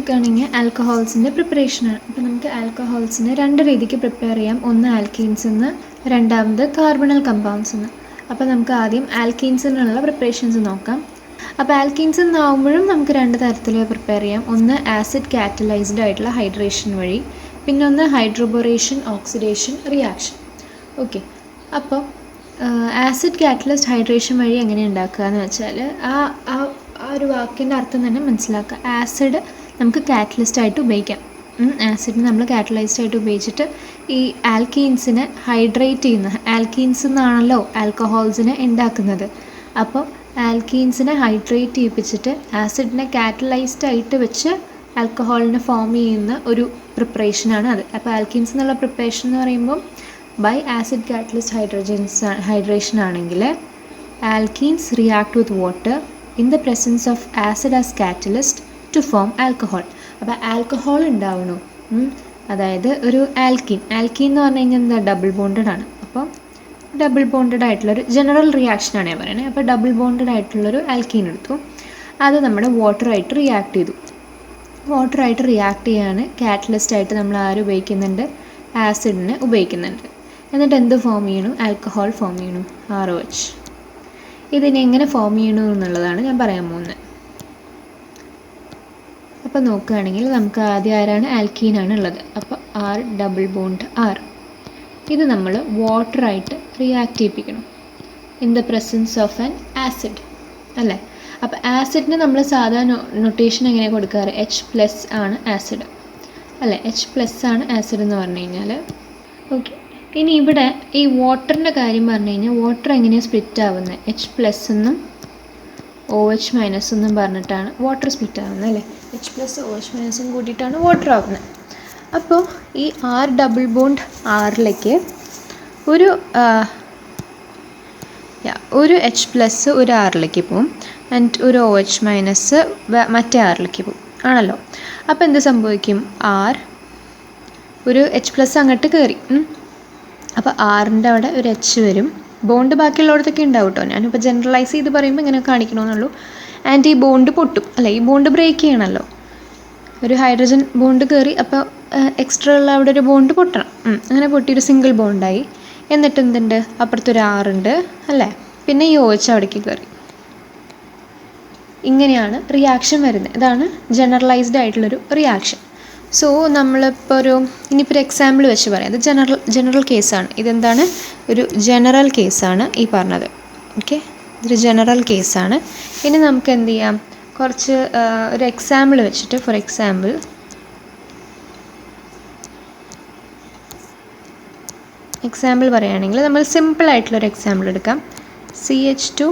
നോക്കുകയാണെങ്കിൽ ആൽക്കഹോൾസിൻ്റെ പ്രിപ്പറേഷനാണ്. അപ്പോൾ നമുക്ക് ആൽക്കഹോൾസിനെ രണ്ട് രീതിക്ക് പ്രിപ്പയർ ചെയ്യാം. ഒന്ന് ആൽക്കീൻസ് എന്ന്, രണ്ടാമത് കാർബണൽ കമ്പൗണ്ട്സ് എന്ന്. അപ്പോൾ നമുക്ക് ആദ്യം ആൽക്കീൻസിനുള്ള പ്രിപ്പറേഷൻസ് നോക്കാം. അപ്പോൾ ആൽക്കീൻസ് എന്നാകുമ്പോഴും നമുക്ക് രണ്ട് തരത്തിൽ പ്രിപ്പയർ ചെയ്യാം. ഒന്ന് ആസിഡ് കാറ്റലൈസ്ഡ് ആയിട്ടുള്ള ഹൈഡ്രേഷൻ വഴി, പിന്നെ ഒന്ന് ഹൈഡ്രോബോറേഷൻ ഓക്സിഡേഷൻ റിയാക്ഷൻ. ഓക്കെ, അപ്പോൾ ആസിഡ് കാറ്റലൈസ്ഡ് ഹൈഡ്രേഷൻ വഴി എങ്ങനെ ഉണ്ടാക്കുക എന്ന് വെച്ചാൽ ആ ഒരു വാക്കിൻ്റെ അർത്ഥം തന്നെ മനസ്സിലാക്കുക. ആസിഡ് നമുക്ക് കാറ്റലിസ്റ്റ് ആയിട്ട് ഉപയോഗിക്കാം. ആസിഡിന് നമ്മൾ കാറ്റലൈസ്ഡ് ആയിട്ട് ഉപയോഗിച്ചിട്ട് ഈ ആൽക്കീൻസിനെ ഹൈഡ്രേറ്റ് ചെയ്യുന്ന, ആൽക്കീൻസ് എന്നാണല്ലോ ആൽക്കഹോൾസിനെ ഉണ്ടാക്കുന്നത്. അപ്പോൾ ആൽക്കീൻസിനെ ഹൈഡ്രേറ്റ് ചെയ്യിപ്പിച്ചിട്ട് ആസിഡിനെ കാറ്റലൈസ്ഡ് ആയിട്ട് വെച്ച് ആൽക്കഹോളിനെ ഫോം ചെയ്യുന്ന ഒരു പ്രിപ്പറേഷനാണ് അത്. അപ്പോൾ ആൽക്കീൻസ് എന്നുള്ള പ്രിപ്പറേഷൻ എന്ന് പറയുമ്പോൾ ബൈ ആസിഡ് കാറ്റലിസ്റ്റ് ഹൈഡ്രേഷൻ ആണെങ്കിൽ alkenes react with water in the presence of acid as catalyst to form alcohol. അപ്പോൾ ആൽക്കഹോൾ ഉണ്ടാവണു, അതായത് ഒരു ആൽക്കീൻ എന്ന് പറഞ്ഞു കഴിഞ്ഞാൽ എന്താ, ഡബിൾ ബോണ്ടഡ് ആണ്. അപ്പോൾ ഡബിൾ ബോണ്ടഡ് ആയിട്ടുള്ളൊരു ജനറൽ റിയാക്ഷനാണ് ഞാൻ പറയുന്നത്. അപ്പോൾ ഡബിൾ ബോണ്ടഡ് ആയിട്ടുള്ളൊരു ആൽക്കീൻ എടുത്തു, അത് നമ്മുടെ വാട്ടറായിട്ട് റിയാക്ട് ചെയ്തു. വാട്ടറായിട്ട് റിയാക്ട് ചെയ്യാൻ കാറ്റലിസ്റ്റായിട്ട് നമ്മൾ ഉപയോഗിക്കുന്നുണ്ട്, ആസിഡിനെ ഉപയോഗിക്കുന്നുണ്ട്. എന്നിട്ട് എന്ത് ഫോം ചെയ്യണു, ആൽക്കഹോൾ ഫോം ചെയ്യണു, ROH. ഇതിനെ എങ്ങനെ ഫോം ചെയ്യണു എന്നുള്ളതാണ് ഞാൻ പറയാൻ പോകുന്നത്. അപ്പോൾ നോക്കുകയാണെങ്കിൽ നമുക്ക് ആദ്യം ആരാണ്, ആൽക്കീനാണ് ഉള്ളത്. അപ്പോൾ R ഡബിൾ ബോണ്ട് R, ഇത് നമ്മൾ വാട്ടറായിട്ട് റിയാക്ട് ചെയ്യിപ്പിക്കണം in the presence of an acid അല്ലേ. അപ്പോൾ ആസിഡിന് നമ്മൾ സാധാരണ നൊട്ടേഷൻ എങ്ങനെ കൊടുക്കാറ്, H+ ആണ് ആസിഡ് അല്ലേ. H+ ആണ് ആസിഡ് എന്ന് പറഞ്ഞു കഴിഞ്ഞാൽ. ഓക്കെ, ഇനി ഇവിടെ ഈ വാട്ടറിൻ്റെ കാര്യം പറഞ്ഞു കഴിഞ്ഞാൽ വാട്ടർ എങ്ങനെയാണ് സ്പ്ലിറ്റ് ആവുന്നത്, H+ എന്നും OH- എന്നും പറഞ്ഞിട്ടാണ് വാട്ടർ സ്പ്ലിറ്റ് ആവുന്നത് അല്ലേ. H+ OH- കൂട്ടിയിട്ടാണ് വാട്ടർ ആവുന്നത്. അപ്പോൾ ഈ R ഡബിൾ ബോണ്ട് Rലേക്ക് ഒരു H+ ഒരു Rലേക്ക് പോവും, ആൻഡ് ഒരു OH- മറ്റേ Rലേക്ക് പോവും ആണല്ലോ. അപ്പോൾ എന്ത് സംഭവിക്കും, R ഒരു H+ അങ്ങോട്ട് കയറി, അപ്പോൾ ആറിൻ്റെ അവിടെ ഒരു H വരും. ബോണ്ട് ബാക്കിയുള്ളടത്തൊക്കെ ഉണ്ടാവും കേട്ടോ, ഞാനിപ്പോൾ ജനറലൈസ് ചെയ്ത് പറയുമ്പോൾ ഇങ്ങനെ കാണിക്കണമെന്നുള്ളൂ. ആൻഡ് ഈ ബോണ്ട് പൊട്ടും അല്ലേ, ഈ ബോണ്ട് ബ്രേക്ക് ചെയ്യണമല്ലോ. ഒരു ഹൈഡ്രജൻ ബോണ്ട് കയറി, അപ്പോൾ എക്സ്ട്രാ ഉള്ള അവിടെ ഒരു ബോണ്ട് പൊട്ടണം. അങ്ങനെ പൊട്ടിയൊരു സിംഗിൾ ബോണ്ടായി. എന്നിട്ട് എന്തുണ്ട്, അപ്പുറത്തൊരു R ഉണ്ട് അല്ലേ, പിന്നെ ഈ OH അവിടേക്ക് കയറി. ഇങ്ങനെയാണ് റിയാക്ഷൻ വരുന്നത്. ഇതാണ് ജനറലൈസ്ഡ് ആയിട്ടുള്ളൊരു റിയാക്ഷൻ. സോ നമ്മളിപ്പോൾ ഇനിയിപ്പോൾ ഒരു എക്സാമ്പിൾ വെച്ച് പറയാം. ഇത് ജനറൽ കേസാണ്. ഇതെന്താണ്, ഒരു ജനറൽ കേസാണ് ഈ പറഞ്ഞത്. ഓക്കെ, ഇതൊരു ജനറൽ കേസാണ്. ഇനി നമുക്ക് എന്ത് ചെയ്യാം, കുറച്ച് ഒരു എക്സാമ്പിൾ വെച്ചിട്ട്, ഫോർ എക്സാമ്പിൾ പറയുകയാണെങ്കിൽ നമ്മൾ സിമ്പിളായിട്ടുള്ളൊരു എക്സാമ്പിൾ എടുക്കാം. CH2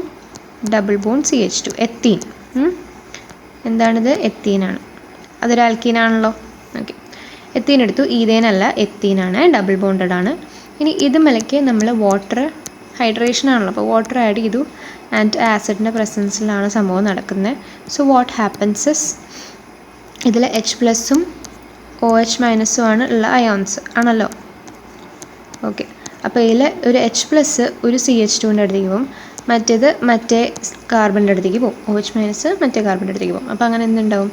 double bond CH2 ethene. എന്താണിത്, എത്തീനാണ്. അതൊരു ആൽക്കീനാണല്ലോ. ഓക്കെ, എത്തീൻ എടുത്തു. ഈതേനല്ല, എത്തീനാണ്, ഡബിൾ ബോണ്ടഡ് ആണ്. ഇനി ഇത് മേലേക്ക് നമ്മൾ വാട്ടർ, ഹൈഡ്രേഷൻ ആണല്ലോ, അപ്പോൾ വാട്ടർ ആഡ് ചെയ്തു. ആൻഡ് ആസിഡിൻ്റെ പ്രസൻസിലാണ് സംഭവം നടക്കുന്നത്. സോ വാട്ട് ഹാപ്പൻസസ്, ഇതിൽ H+ഉം OH- ആണ് ഉള്ള അയോൺസ് ആണല്ലോ. ഓക്കെ, അപ്പോൾ ഇതിൽ ഒരു H+ ഒരു CH2ൻ്റെ അടുത്തേക്ക് പോകും, മറ്റേത് മറ്റേ കാർബണിൻ്റെ അടുത്തേക്ക് പോകും. OH- മറ്റേ കാർബണിൻ്റെ അടുത്തേക്ക് പോകും. അപ്പോൾ അങ്ങനെ എന്തുണ്ടാവും,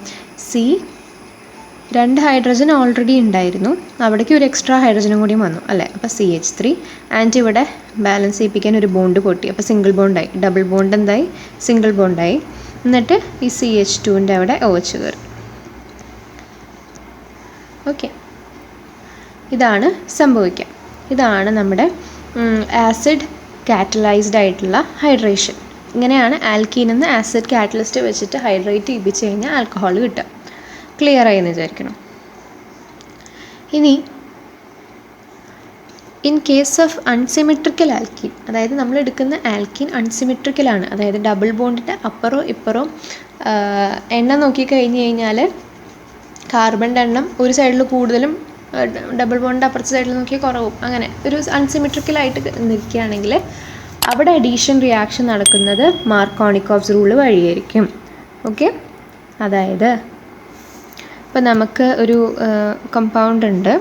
രണ്ട് ഹൈഡ്രജൻ ഓൾറെഡി ഉണ്ടായിരുന്നു, അവിടേക്ക് ഒരു എക്സ്ട്രാ ഹൈഡ്രജനും കൂടി വന്നു അല്ലേ. അപ്പോൾ CH3, ആൻഡ് ഇവിടെ ബാലൻസ് ചെയ്യിപ്പിക്കാൻ ഒരു ബോണ്ട് പൊട്ടി, അപ്പോൾ സിംഗിൾ ബോണ്ടായി. ഡബിൾ ബോണ്ട് എന്തായി, സിംഗിൾ ബോണ്ടായി. എന്നിട്ട് ഈ CH2ൻ്റെ അവിടെ OH കയറി. ഓക്കെ, ഇതാണ് സംഭവിക്കുക. ഇതാണ് നമ്മുടെ ആസിഡ് കാറ്റലൈസ്ഡ് ആയിട്ടുള്ള ഹൈഡ്രേഷൻ. ഇങ്ങനെയാണ് ആൽക്കീനെന്ന് ആസിഡ് കാറ്റലിസ്റ്റ് വെച്ചിട്ട് ഹൈഡ്രേറ്റ് ചെയ്യിപ്പിച്ച് കഴിഞ്ഞാൽ ആൽക്കഹോൾ കിട്ടുക. ക്ലിയർ ആയെന്ന് വിചാരിക്കണം. ഇനി in case of unsymmetrical alkene, അതായത് നമ്മൾ എടുക്കുന്ന ആൽക്കീൻ അൺസിമെട്രിക്കലാണ്, അതായത് ഡബിൾ ബോണ്ടിൻ്റെ അപ്പുറവും ഇപ്പുറവും എണ്ണം നോക്കിക്കഴിഞ്ഞ് കഴിഞ്ഞാൽ കാർബണിൻ്റെ എണ്ണം ഒരു സൈഡിൽ കൂടുതലും ഡബിൾ ബോണ്ടിൻ്റെ അപ്പുറത്തെ സൈഡിൽ നോക്കിയാൽ കുറവും, അങ്ങനെ ഒരു അൺസിമെട്രിക്കലായിട്ട് നിൽക്കുകയാണെങ്കിൽ അവിടെ അഡീഷൻ റിയാക്ഷൻ നടക്കുന്നത് മാർക്കോണിക്കോവ്സ് റൂൾ വഴിയായിരിക്കും. ഓക്കെ, അതായത് ഇപ്പോൾ നമുക്ക് ഒരു കമ്പൗണ്ട് ഉണ്ട്,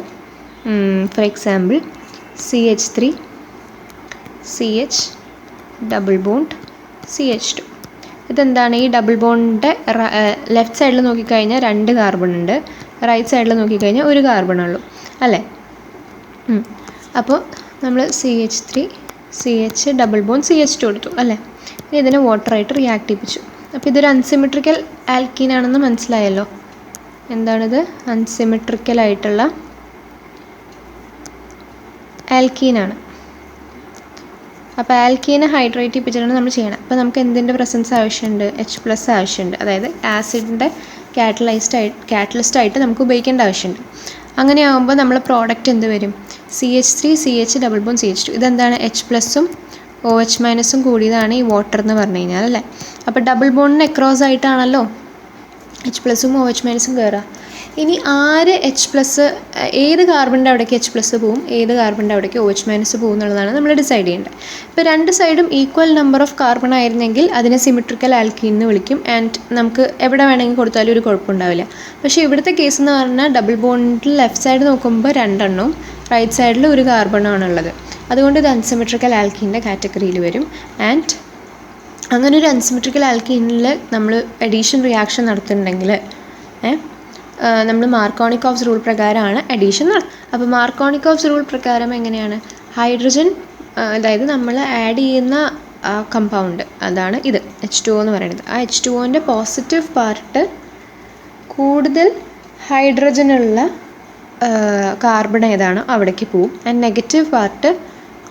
for example CH3 CH double bond CH2. ഇതെന്താണ്? ഈ ഡബിൾ ബോണ്ടിൻ്റെ ലെഫ്റ്റ് സൈഡിൽ നോക്കിക്കഴിഞ്ഞാൽ 2 കാർബൺ ഉണ്ട്, റൈറ്റ് സൈഡിൽ നോക്കിക്കഴിഞ്ഞാൽ 1 കാർബണുള്ളൂ അല്ലേ? അപ്പോൾ നമ്മൾ CH3 CH double bond CH2 എടുത്തു അല്ലേ? ഇനി ഇതിനെ വാട്ടറായിട്ട് റിയാക്ട് ചെയ്യിപ്പിച്ചു. അപ്പോൾ ഇതൊരു അൺസിമെട്രിക്കൽ ആൽക്കീനാണെന്ന് മനസ്സിലായല്ലോ. എന്താണിത്? അൺസിമെട്രിക്കലായിട്ടുള്ള ആൽക്കീനാണ്. അപ്പോൾ ആൽക്കീനെ ഹൈഡ്രേറ്റ് ചെയ്യിപ്പിച്ചിട്ടാണ് നമ്മൾ ചെയ്യണം. അപ്പോൾ നമുക്ക് എന്തിൻ്റെ പ്രസൻസ് ആവശ്യമുണ്ട്? H+ ആവശ്യമുണ്ട്. അതായത് ആസിഡിൻ്റെ കാറ്റലിസ്റ്റായിട്ട് നമുക്ക് ഉപയോഗിക്കേണ്ട ആവശ്യമുണ്ട്. അങ്ങനെയാകുമ്പോൾ നമ്മളെ പ്രോഡക്റ്റ് എന്ത് വരും? CH3 CH double bond CH2. ഇതെന്താണ്? H+ഉം OH- കൂടിയതാണ് ഈ വാട്ടർ എന്ന് പറഞ്ഞു കഴിഞ്ഞാൽ അല്ലേ? അപ്പോൾ ഡബിൾ ബോണ്ടിന് അക്രോസ് ആയിട്ടാണല്ലോ H+ഉം OH- കയറുക. ഇനി ആര് H+, ഏത് കാർബണിൻ്റെ അവിടേക്ക് H+ പോവും, ഏത് കാർബണിൻ്റെ അവിടേക്ക് OH- പോകും എന്നുള്ളതാണ് നമ്മൾ ഡിസൈഡ് ചെയ്യേണ്ടത്. ഇപ്പോൾ 2 സൈഡും ഈക്വൽ നമ്പർ ഓഫ് കാർബൺ ആയിരുന്നെങ്കിൽ അതിനെ സിമെട്രിക്കൽ ആൽക്കീൻ എന്ന് വിളിക്കും. ആൻഡ് നമുക്ക് എവിടെ വേണമെങ്കിൽ കൊടുത്താലും ഒരു കുഴപ്പമുണ്ടാവില്ല. പക്ഷേ ഇവിടുത്തെ കേസ് എന്ന് പറഞ്ഞാൽ ഡബിൾ ബോണ്ടിൽ ലെഫ്റ്റ് സൈഡ് നോക്കുമ്പോൾ 2 എണ്ണവും റൈറ്റ് സൈഡിൽ 1 കാർബണാണുള്ളത്. അതുകൊണ്ട് ഇത് അൺസിമെട്രിക്കൽ ആൽക്കീൻ്റെ കാറ്റഗറിയിൽ വരും. ആൻഡ് അങ്ങനെ ഒരു അൺസിമെട്രിക്കൽ ആൽക്കീനിൽ നമ്മൾ അഡീഷൻ റിയാക്ഷൻ നടത്തുന്നുണ്ടെങ്കിൽ നമ്മൾ മാർക്കോണിക്കോവ്സ് റൂൾ പ്രകാരമാണ് അഡീഷൻ നടത്തുന്നത്. അപ്പോൾ മാർക്കോണിക്കോവ്സ് റൂൾ പ്രകാരം എങ്ങനെയാണ്? ഹൈഡ്രജൻ, അതായത് നമ്മൾ ആഡ് ചെയ്യുന്ന കമ്പൗണ്ട്, അതാണ് ഇത് H2O എന്ന് പറയുന്നത്. ആ H2Oൻ്റെ പോസിറ്റീവ് പാർട്ട് കൂടുതൽ ഹൈഡ്രജനുള്ള കാർബൺ ഏതാണോ അവിടേക്ക് പോവും. ആൻഡ് നെഗറ്റീവ് പാർട്ട്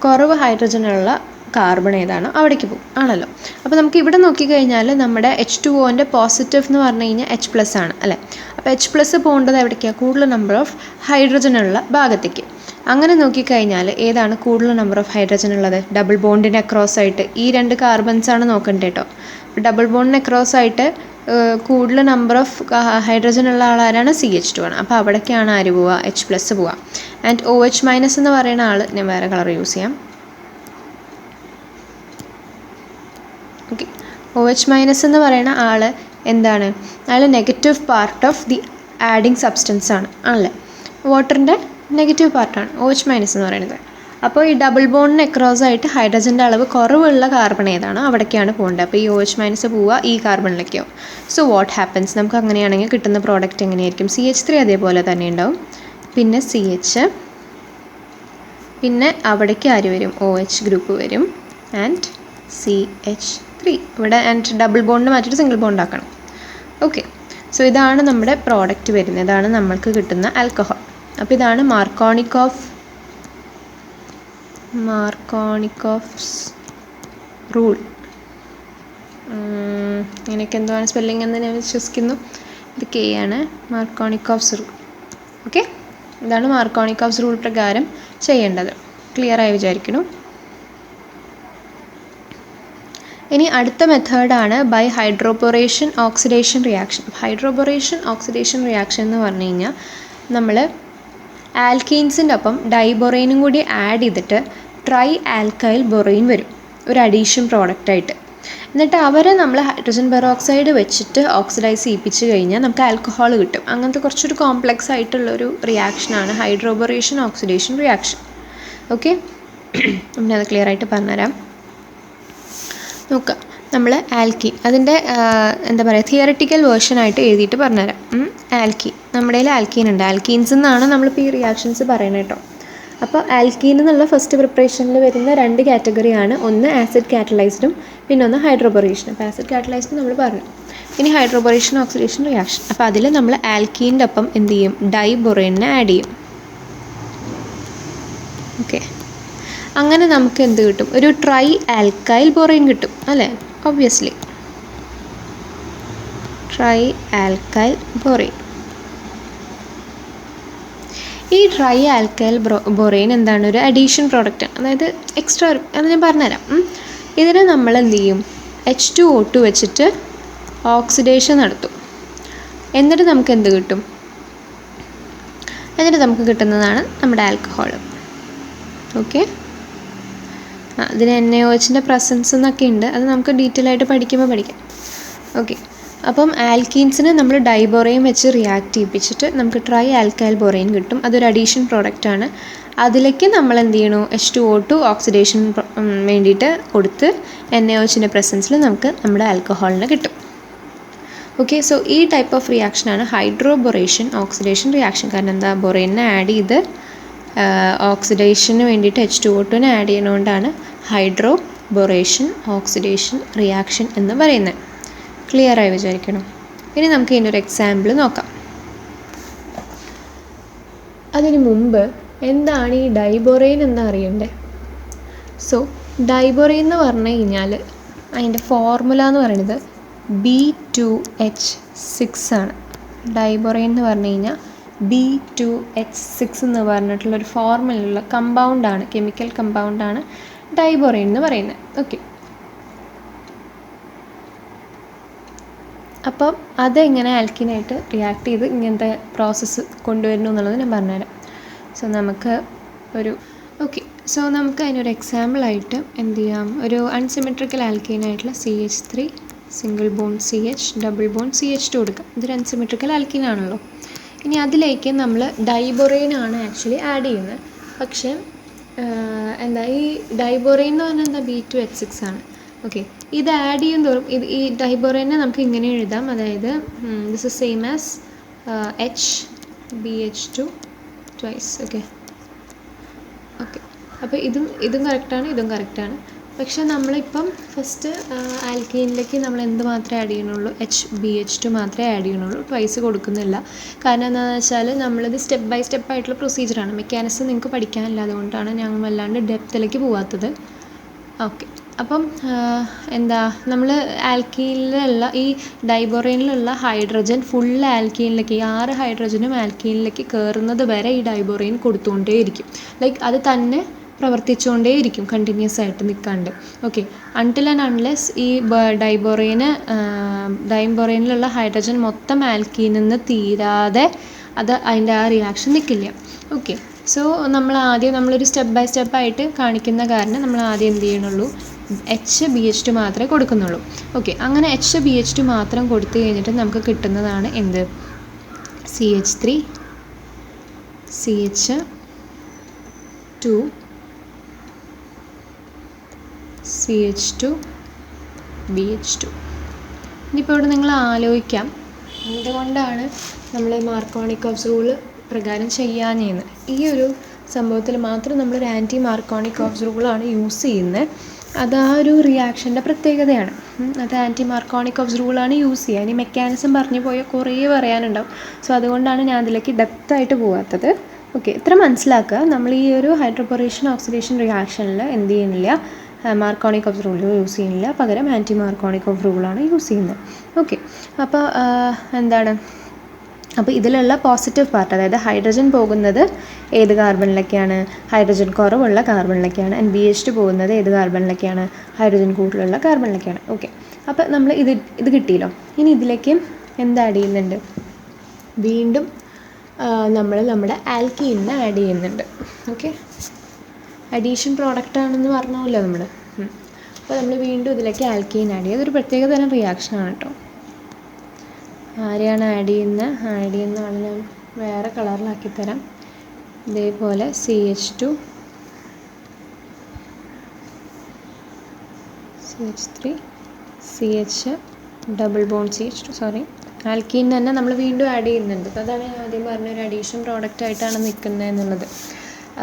കുറവ് ഹൈഡ്രജനുള്ള കാർബൺ ഏതാണോ അവിടേക്ക് പോകും ആണല്ലോ. അപ്പോൾ നമുക്ക് ഇവിടെ നോക്കിക്കഴിഞ്ഞാൽ നമ്മുടെ H2Oൻ്റെ പോസിറ്റീവ് എന്ന് പറഞ്ഞു കഴിഞ്ഞാൽ H+ ആണ് അല്ലേ? അപ്പോൾ H+ പോകേണ്ടത് എവിടേക്കാണ്? കൂടുതൽ നമ്പർ ഓഫ് ഹൈഡ്രജനുള്ള ഭാഗത്തേക്ക്. അങ്ങനെ നോക്കിക്കഴിഞ്ഞാൽ ഏതാണ് കൂടുതൽ നമ്പർ ഓഫ് ഹൈഡ്രജൻ ഉള്ളത്? ഡബിൾ ബോണ്ടിന് അക്രോസ് ആയിട്ട് ഈ 2 കാർബൺസാണ് നോക്കേണ്ടത് കേട്ടോ. ഡബിൾ ബോണ്ടിന് അക്രോസ് ആയിട്ട് കൂടുതൽ നമ്പർ ഓഫ് ഹൈഡ്രജൻ ഉള്ള ആളാരാണ്? CH2 ആണ്. അപ്പോൾ അവിടേക്കാണ് ആര് പോവുക? H+ പോവുക. ആൻഡ് OH- എന്ന് പറയുന്ന ആൾ, ഞാൻ വേറെ കളർ യൂസ് ചെയ്യാം. ഓക്കെ, OH- എന്ന് പറയുന്ന ആൾ എന്താണ്? അയാൾ negative part of the adding substance ആണല്ലേ? വാട്ടറിൻ്റെ നെഗറ്റീവ് പാർട്ടാണ് OH- എന്ന് പറയുന്നത്. അപ്പോൾ ഈ ഡബിൾ ബോണ്ടിന് അക്രോസ് ആയിട്ട് ഹൈഡ്രജൻ്റെ അളവ് കുറവുള്ള കാർബൺ ഏതാണോ അവിടേക്കാണ് പോകേണ്ടത്. അപ്പോൾ ഈ OH- പോവുക ഈ കാർബണിലേക്കോ. So what happens? നമുക്ക് അങ്ങനെയാണെങ്കിൽ കിട്ടുന്ന പ്രോഡക്റ്റ് എങ്ങനെയായിരിക്കും? CH3 അതേപോലെ തന്നെ ഉണ്ടാവും, പിന്നെ CH, പിന്നെ അവിടേക്ക് ആര് വരും? OH ഗ്രൂപ്പ് വരും. ആൻഡ് CH3 ഇവിടെ. ആൻഡ് ഡബിൾ ബോണ്ട് മാറ്റിയിട്ട് സിംഗിൾ ബോണ്ട് ആക്കണം. ഓക്കെ, സോ ഇതാണ് നമ്മുടെ പ്രോഡക്റ്റ് വരുന്നത്. ഇതാണ് നമ്മൾക്ക് കിട്ടുന്ന ആൽക്കഹോൾ. അപ്പോൾ ഇതാണ് മാർക്കോണിക്കോവ്സ് റൂൾ. ഇങ്ങനെയൊക്കെ എന്താണ് സ്പെല്ലിംഗ് എന്ന് ഞാൻ വിശ്വസിക്കുന്നു. ഇത് K ആണ്, മാർക്കോണിക്കോവ്സ് റൂൾ. ഓക്കെ, ഇതാണ് മാർക്കോണിക്കോവ്സ് റൂൾ പ്രകാരം ചെയ്യേണ്ടത്. ക്ലിയർ ആയി വിചാരിക്കുന്നു. ഇനി അടുത്ത മെത്തേഡാണ് by hydroboration oxidation reaction. Hydroboration oxidation reaction എന്ന് പറഞ്ഞു കഴിഞ്ഞാൽ നമ്മൾ ആൽക്കീൻസിൻ്റെ ഒപ്പം ഡൈബൊറൈനും കൂടി ആഡ് ചെയ്തിട്ട് ട്രൈ ആൽക്കൈൽ ബൊറൈൻ വരും ഒരു അഡീഷൻ പ്രോഡക്റ്റായിട്ട്. എന്നിട്ട് അവരെ നമ്മൾ ഹൈഡ്രജൻ പെറോക്സൈഡ് വെച്ചിട്ട് ഓക്സിഡൈസ് ചെയ്യിപ്പിച്ച് കഴിഞ്ഞാൽ നമുക്ക് ആൽക്കഹോൾ കിട്ടും. അങ്ങനത്തെ കുറച്ചൊരു കോംപ്ലക്സ് ആയിട്ടുള്ളൊരു റിയാക്ഷനാണ് ഹൈഡ്രോബൊറേഷൻ ഓക്സിഡേഷൻ റിയാക്ഷൻ. ഓക്കെ, അത് ക്ലിയർ ആയിട്ട് പറഞ്ഞുതരാം. നോക്കുക, നമ്മൾ ആൽക്കീൻ അതിൻ്റെ എന്താ പറയുക തിയററ്റിക്കൽ വേർഷനായിട്ട് എഴുതിയിട്ട് പറഞ്ഞുതരാം. ആൽക്കീൻ, നമ്മുടെ കയ്യിൽ ആൽക്കീൻ ഉണ്ട്. ആൽക്കീൻസ് എന്നാണ് നമ്മളിപ്പോൾ ഈ റിയാക്ഷൻസ് പറയുന്നത് കേട്ടോ. അപ്പോൾ ആൽക്കീൻ എന്നുള്ള ഫസ്റ്റ് പ്രിപ്പറേഷനിൽ വരുന്ന 2 കാറ്റഗറിയാണ്. ഒന്ന് ആസിഡ് കാറ്റലൈസ്ഡും പിന്നെ ഒന്ന് ഹൈഡ്രോബൊറേഷൻ. അപ്പോൾ ആസിഡ് കാറ്റലൈസ്ഡ് നമ്മൾ പറഞ്ഞു. ഇനി ഹൈഡ്രോബൊറേഷൻ ഓക്സിഡേഷൻ റിയാക്ഷൻ. അപ്പോൾ അതിൽ നമ്മൾ ആൽക്കീൻ്റെ ഒപ്പം എന്ത് ചെയ്യും? ഡൈബൊറൈനെ ആഡ് ചെയ്യും. ഓക്കെ, അങ്ങനെ നമുക്ക് എന്ത് കിട്ടും? ഒരു ട്രൈ ആൽക്കൈൽ ബൊറൈൻ കിട്ടും അല്ലേ? Obviously tri alkyl borane. ഈ ട്രൈ ആൽക്കൈൽ ബൊറൈൻ എന്താണ്? ഒരു അഡീഷൻ പ്രോഡക്റ്റാണ്, അതായത് എക്സ്ട്രാ. അത് ഞാൻ പറഞ്ഞുതരാം. ഇതിനെ നമ്മൾ എന്ത് ചെയ്യും? H2O2 വെച്ചിട്ട് ഓക്സിഡേഷൻ നടത്തും. എന്നിട്ട് നമുക്ക് എന്ത് കിട്ടും? എന്നിട്ട് നമുക്ക് കിട്ടുന്നതാണ് നമ്മുടെ ആൽക്കഹോൾ. ഓക്കെ, അതിന് NaOHൻ്റെ പ്രസൻസ് എന്നൊക്കെ ഉണ്ട്. അത് നമുക്ക് ഡീറ്റെയിൽ ആയിട്ട് പഠിക്കുമ്പോൾ പഠിക്കാം. ഓക്കെ, അപ്പം ആൽക്കീൻസിനെ നമ്മൾ ഡൈബൊറൈൻ വെച്ച് റിയാക്ട് ചെയ്യിപ്പിച്ചിട്ട് നമുക്ക് ട്രൈ ആൽക്കൈൽ ബൊറൈൻ കിട്ടും. അതൊരു അഡീഷൻ പ്രോഡക്റ്റാണ്. അതിലേക്ക് നമ്മൾ എന്ത് ചെയ്യണു, H2O2 ഓക്സിഡേഷൻ വേണ്ടിയിട്ട് കൊടുത്ത് NaOHൻ്റെ പ്രസൻസിൽ നമുക്ക് നമ്മുടെ ആൽക്കഹോളിനെ കിട്ടും. ഓക്കെ, സോ ഈ ടൈപ്പ് ഓഫ് റിയാക്ഷനാണ് ഹൈഡ്രോബൊറേഷൻ ഓക്സിഡേഷൻ റിയാക്ഷൻ. കാരണം എന്താ, ബൊറേനെ ആഡ് ചെയ്ത് ഓക്സിഡേഷന് വേണ്ടിയിട്ട് H2O2നെ ആഡ് ചെയ്യുന്നതുകൊണ്ടാണ് ഹൈഡ്രോബൊറേഷൻ ഓക്സിഡേഷൻ റിയാക്ഷൻ എന്ന് പറയുന്നത്. ക്ലിയറായി വിചാരിക്കണം. ഇനി നമുക്ക് ഇതിനൊരു എക്സാമ്പിൾ നോക്കാം. അതിന് മുമ്പ് എന്താണ് ഈ ഡൈബൊറേൻ എന്ന് അറിയണ്ടേ? സോ ഡൈബൊറേൻ എന്ന് പറഞ്ഞു കഴിഞ്ഞാൽ അതിൻ്റെ ഫോർമുല എന്ന് പറയുന്നത് B2H6 ആണ്. ഡൈബൊറേൻ എന്ന് പറഞ്ഞു കഴിഞ്ഞാൽ B2H6 എന്ന് പറഞ്ഞിട്ടുള്ളൊരു ഫോർമുലയുള്ള കമ്പൗണ്ടാണ്, കെമിക്കൽ കമ്പൗണ്ടാണ് ഡൈബൊറേൻ എന്ന് പറയുന്നത്. ഓക്കെ, അപ്പം അതെങ്ങനെ ആൽക്കിനായിട്ട് റിയാക്ട് ചെയ്ത് ഇങ്ങനത്തെ പ്രോസസ്സ് കൊണ്ടുവരുന്നു എന്നുള്ളത് ഞാൻ പറഞ്ഞുതരാം. സോ നമുക്ക് അതിനൊരു എക്സാമ്പിളായിട്ട് എന്ത് ചെയ്യാം, ഒരു അൺസിമെട്രിക്കൽ ആൽക്കീനായിട്ടുള്ള CH3 single bond CH double bond CH2 കൊടുക്കാം. ഇതൊരു അൺസിമെട്രിക്കൽ ആൽക്കീനാണല്ലോ. ഇനി അതിലേക്ക് നമ്മൾ ഡൈബൊറേനാണ് ആക്ച്വലി ആഡ് ചെയ്യുന്നത്. പക്ഷേ ഈ ഡൈബൊറേൻ എന്ന് പറഞ്ഞാൽ എന്താ, B2H6 ആണ്. ഓക്കെ, ഇത് ആഡ് ചെയ്യും തോറും ഈ ഡൈബൊറേനെ നമുക്ക് ഇങ്ങനെ എഴുതാം, അതായത് this is same as HBH2 twice. Okay, അപ്പോൾ ഇതും കറക്റ്റാണ്, ഇതും കറക്റ്റാണ്. പക്ഷെ നമ്മളിപ്പം ഫസ്റ്റ് ആൽക്കീനിലേക്ക് നമ്മൾ എന്ത് മാത്രമേ ആഡ് ചെയ്യണുള്ളൂ, HBH2 മാത്രമേ ആഡ് ചെയ്യണുള്ളൂ, ട്വൈസ് കൊടുക്കുന്നില്ല. കാരണം എന്താണെന്ന് വെച്ചാൽ നമ്മളിത് സ്റ്റെപ്പ് ബൈ സ്റ്റെപ്പ് ആയിട്ടുള്ള പ്രൊസീജിയറാണ്. മെക്കാനിസം നിങ്ങൾക്ക് പഠിക്കാനില്ല, അതുകൊണ്ടാണ് ഞാൻ വല്ലാണ്ട് ഡെപ്തിലേക്ക് പോവാത്തത്. ഓക്കെ, അപ്പം നമ്മൾ ആൽക്കീനിലുള്ള ഈ ഡൈബൊറേനിലുള്ള ഹൈഡ്രജൻ ഫുൾ ആൽക്കീനിലേക്ക്, ഈ 6 ഹൈഡ്രജനും ആൽക്കീനിലേക്ക് കയറുന്നത് വരെ ഈ ഡൈബൊറേൻ കൊടുത്തുകൊണ്ടേയിരിക്കും. ലൈക്ക് അത് തന്നെ പ്രവർത്തിച്ചുകൊണ്ടേയിരിക്കും, കണ്ടിന്യൂസ് ആയിട്ട് നിൽക്കാണ്ട്. ഓക്കെ, അൺടിൽ ആൻഡ് അൺലെസ് ഈ ഡൈബൊറേനിലുള്ള ഹൈഡ്രജൻ മൊത്തം ആൽക്കീനിൽ നിന്ന് തീരാതെ അതിൻ്റെ ആ റിയാക്ഷൻ നിൽക്കില്ല. ഓക്കെ, സോ നമ്മളൊരു സ്റ്റെപ്പ് ബൈ സ്റ്റെപ്പായിട്ട് കാണിക്കുന്ന കാരണം നമ്മൾ ആദ്യം എന്ത് ചെയ്യണുള്ളൂ, HBH2 മാത്രമേ കൊടുക്കുന്നുള്ളൂ. ഓക്കെ, അങ്ങനെ HBH2 മാത്രം കൊടുത്തു കഴിഞ്ഞിട്ട് നമുക്ക് കിട്ടുന്നതാണ് എന്ത്, CH3 CH2 CH2 BH2. ഇനിയിപ്പോൾ ഇവിടെ നിങ്ങൾ ആലോചിക്കാം, എന്തുകൊണ്ടാണ് നമ്മൾ മാർക്കോണിക്കോവ്സ് റൂൾ പ്രകാരം ചെയ്യാഞ്ഞെന്ന്. ഈ ഒരു സംഭവത്തിൽ മാത്രം നമ്മളൊരു ആൻറ്റി മാർക്കോണിക്കോവ്സ് റൂളാണ് യൂസ് ചെയ്യുന്നത്. അത് ആ ഒരു റിയാക്ഷൻ്റെ പ്രത്യേകതയാണ്. അത് ആൻറ്റി മാർക്കോണിക്കോവ്സ് റൂളാണ് യൂസ് ചെയ്യുക. ഇനി മെക്കാനിസം പറഞ്ഞു പോയാൽ കുറേ പറയാനുണ്ടാവും. സോ അതുകൊണ്ടാണ് ഞാൻ അതിലേക്ക് ഡെപ്തായിട്ട് പോകാത്തത്. ഓക്കെ, ഇത്ര മനസ്സിലാക്കുക. നമ്മൾ ഈ ഒരു ഹൈഡ്രോബൊറേഷൻ ഓക്സിഡേഷൻ റിയാക്ഷനിൽ എന്ത് ചെയ്യുന്നില്ല, മാർക്കോണിക്കോവ്സ് റൂൾ യൂസ് ചെയ്യുന്നില്ല, പകരം ആൻറ്റി മാർക്കോണിക്കോവ് റൂളാണ് യൂസ് ചെയ്യുന്നത്. ഓക്കെ, അപ്പോൾ അപ്പോൾ ഇതിലുള്ള പോസിറ്റീവ് പാർട്ട്, അതായത് ഹൈഡ്രജൻ പോകുന്നത് ഏത് കാർബണിലേക്കാണ്, ഹൈഡ്രജൻ കുറവുള്ള കാർബണിലേക്കാണ്. ആൻഡ് BH2 പോകുന്നത് ഏത് കാർബണിലേക്കാണ്, ഹൈഡ്രജൻ കൂടുതലുള്ള കാർബണിലേക്കാണ്. ഓക്കെ, അപ്പോൾ നമ്മൾ ഇത് കിട്ടിയല്ലോ. ഇനി ഇതിലേക്ക് എന്ത് ആഡ് ചെയ്യുന്നുണ്ട്, വീണ്ടും നമ്മൾ നമ്മുടെ ആൽക്കീനിനെ ആഡ് ചെയ്യുന്നുണ്ട്. ഓക്കെ, അഡീഷൻ പ്രോഡക്റ്റ് ആണെന്ന് പറഞ്ഞല്ലോ നമ്മൾ. അപ്പോൾ നമ്മൾ വീണ്ടും ഇതിലേക്ക് ആൽക്കീൻ ആഡ് ചെയ്യുക. അതൊരു പ്രത്യേക തരം റിയാക്ഷനാണ് കേട്ടോ. ആരെയാണ് ആഡ് ചെയ്യുന്ന ആൾ ഞാൻ വേറെ കളറിലാക്കി തരാം. ഇതേപോലെ CH2 CH3 CH double bond CH2 alkene തന്നെ നമ്മൾ വീണ്ടും ആഡ് ചെയ്യുന്നുണ്ട്. അപ്പോൾ അതാണ് ഞാൻ ആദ്യം പറഞ്ഞൊരു അഡീഷൻ പ്രോഡക്റ്റ് ആയിട്ടാണ് നിൽക്കുന്നത് എന്നുള്ളത്.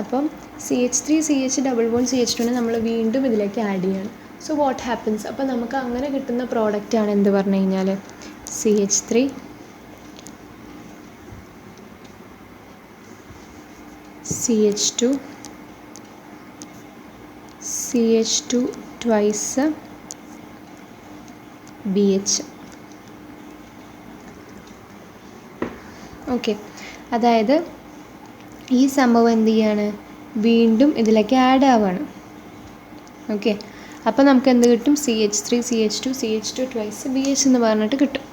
അപ്പം CH3 CH ഡബിൾ ബോണ്ട് CH2നെ നമ്മൾ വീണ്ടും ഇതിലേക്ക് ആഡ് ചെയ്യണം. സോ വാട്ട് ഹാപ്പൻസ്, അപ്പോൾ നമുക്ക് അങ്ങനെ കിട്ടുന്ന പ്രോഡക്റ്റാണ് എന്ത് പറഞ്ഞു കഴിഞ്ഞാൽ CH3 CH2 twice BH. Okay, അതായത് ഈ സംഭവം എന്ത് ചെയ്യാണ്, വീണ്ടും ഇതിലേക്ക് ആഡ് ആവുകയാണ്. ഓക്കെ, അപ്പോൾ നമുക്ക് എന്ത് കിട്ടും, CH3 CH2 ട്വൈസ് BH എന്ന് പറഞ്ഞിട്ട് കിട്ടും.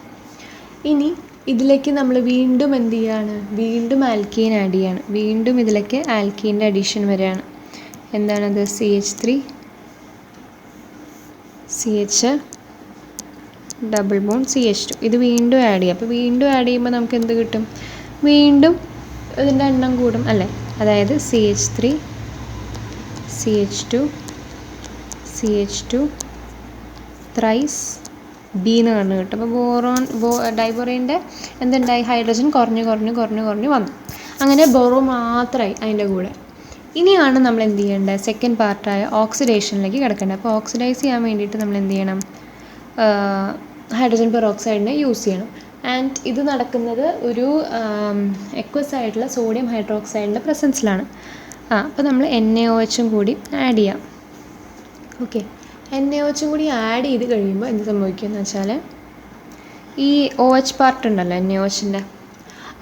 ഇനി ഇതിലേക്ക് നമ്മൾ വീണ്ടും എന്ത് ചെയ്യാണ്, വീണ്ടും ആൽക്കീൻ ആഡ് ചെയ്യാണ്. വീണ്ടും ഇതിലേക്ക് ആൽക്കീൻ്റെ അഡീഷൻ വരികയാണ്. എന്താണത്, CH3 CH double bond CH2. ഇത് വീണ്ടും ആഡ് ചെയ്യുക. അപ്പോൾ വീണ്ടും ആഡ് ചെയ്യുമ്പോൾ നമുക്ക് എന്ത് കിട്ടും, വീണ്ടും ഇതിൻ്റെ എണ്ണം കൂടും അല്ലേ. അതായത് CH3 CH2 CH2 thrice B എന്ന് പറഞ്ഞു കിട്ടും. അപ്പോൾ ഡൈബോറൈൻ്റെ എന്തുണ്ടായി, ഹൈഡ്രജൻ കുറഞ്ഞ് വന്നു. അങ്ങനെ ബോറോ മാത്രമായി അതിൻ്റെ കൂടെ. ഇനിയാണ് നമ്മൾ എന്ത് ചെയ്യേണ്ടത്, സെക്കൻഡ് പാർട്ടായ ഓക്സിഡേഷനിലേക്ക് കിടക്കേണ്ടത്. അപ്പോൾ ഓക്സിഡൈസ് ചെയ്യാൻ വേണ്ടിയിട്ട് നമ്മൾ എന്ത് ചെയ്യണം, ഹൈഡ്രജൻ പെറോക്സൈഡിനെ യൂസ് ചെയ്യണം. ആൻഡ് ഇത് നടക്കുന്നത് ഒരു എക്വസ് ആയിട്ടുള്ള സോഡിയം ഹൈഡ്രോക്സൈഡിൻ്റെ പ്രസൻസിലാണ്. അപ്പോൾ നമ്മൾ NaOHും കൂടി ആഡ് ചെയ്യാം. ഓക്കെ, NaOHും കൂടി ആഡ് ചെയ്ത് കഴിയുമ്പോൾ എന്ത് സംഭവിക്കുമെന്ന് വെച്ചാൽ, ഈ OH പാർട്ട് ഉണ്ടല്ലോ NaOHൻ്റെ,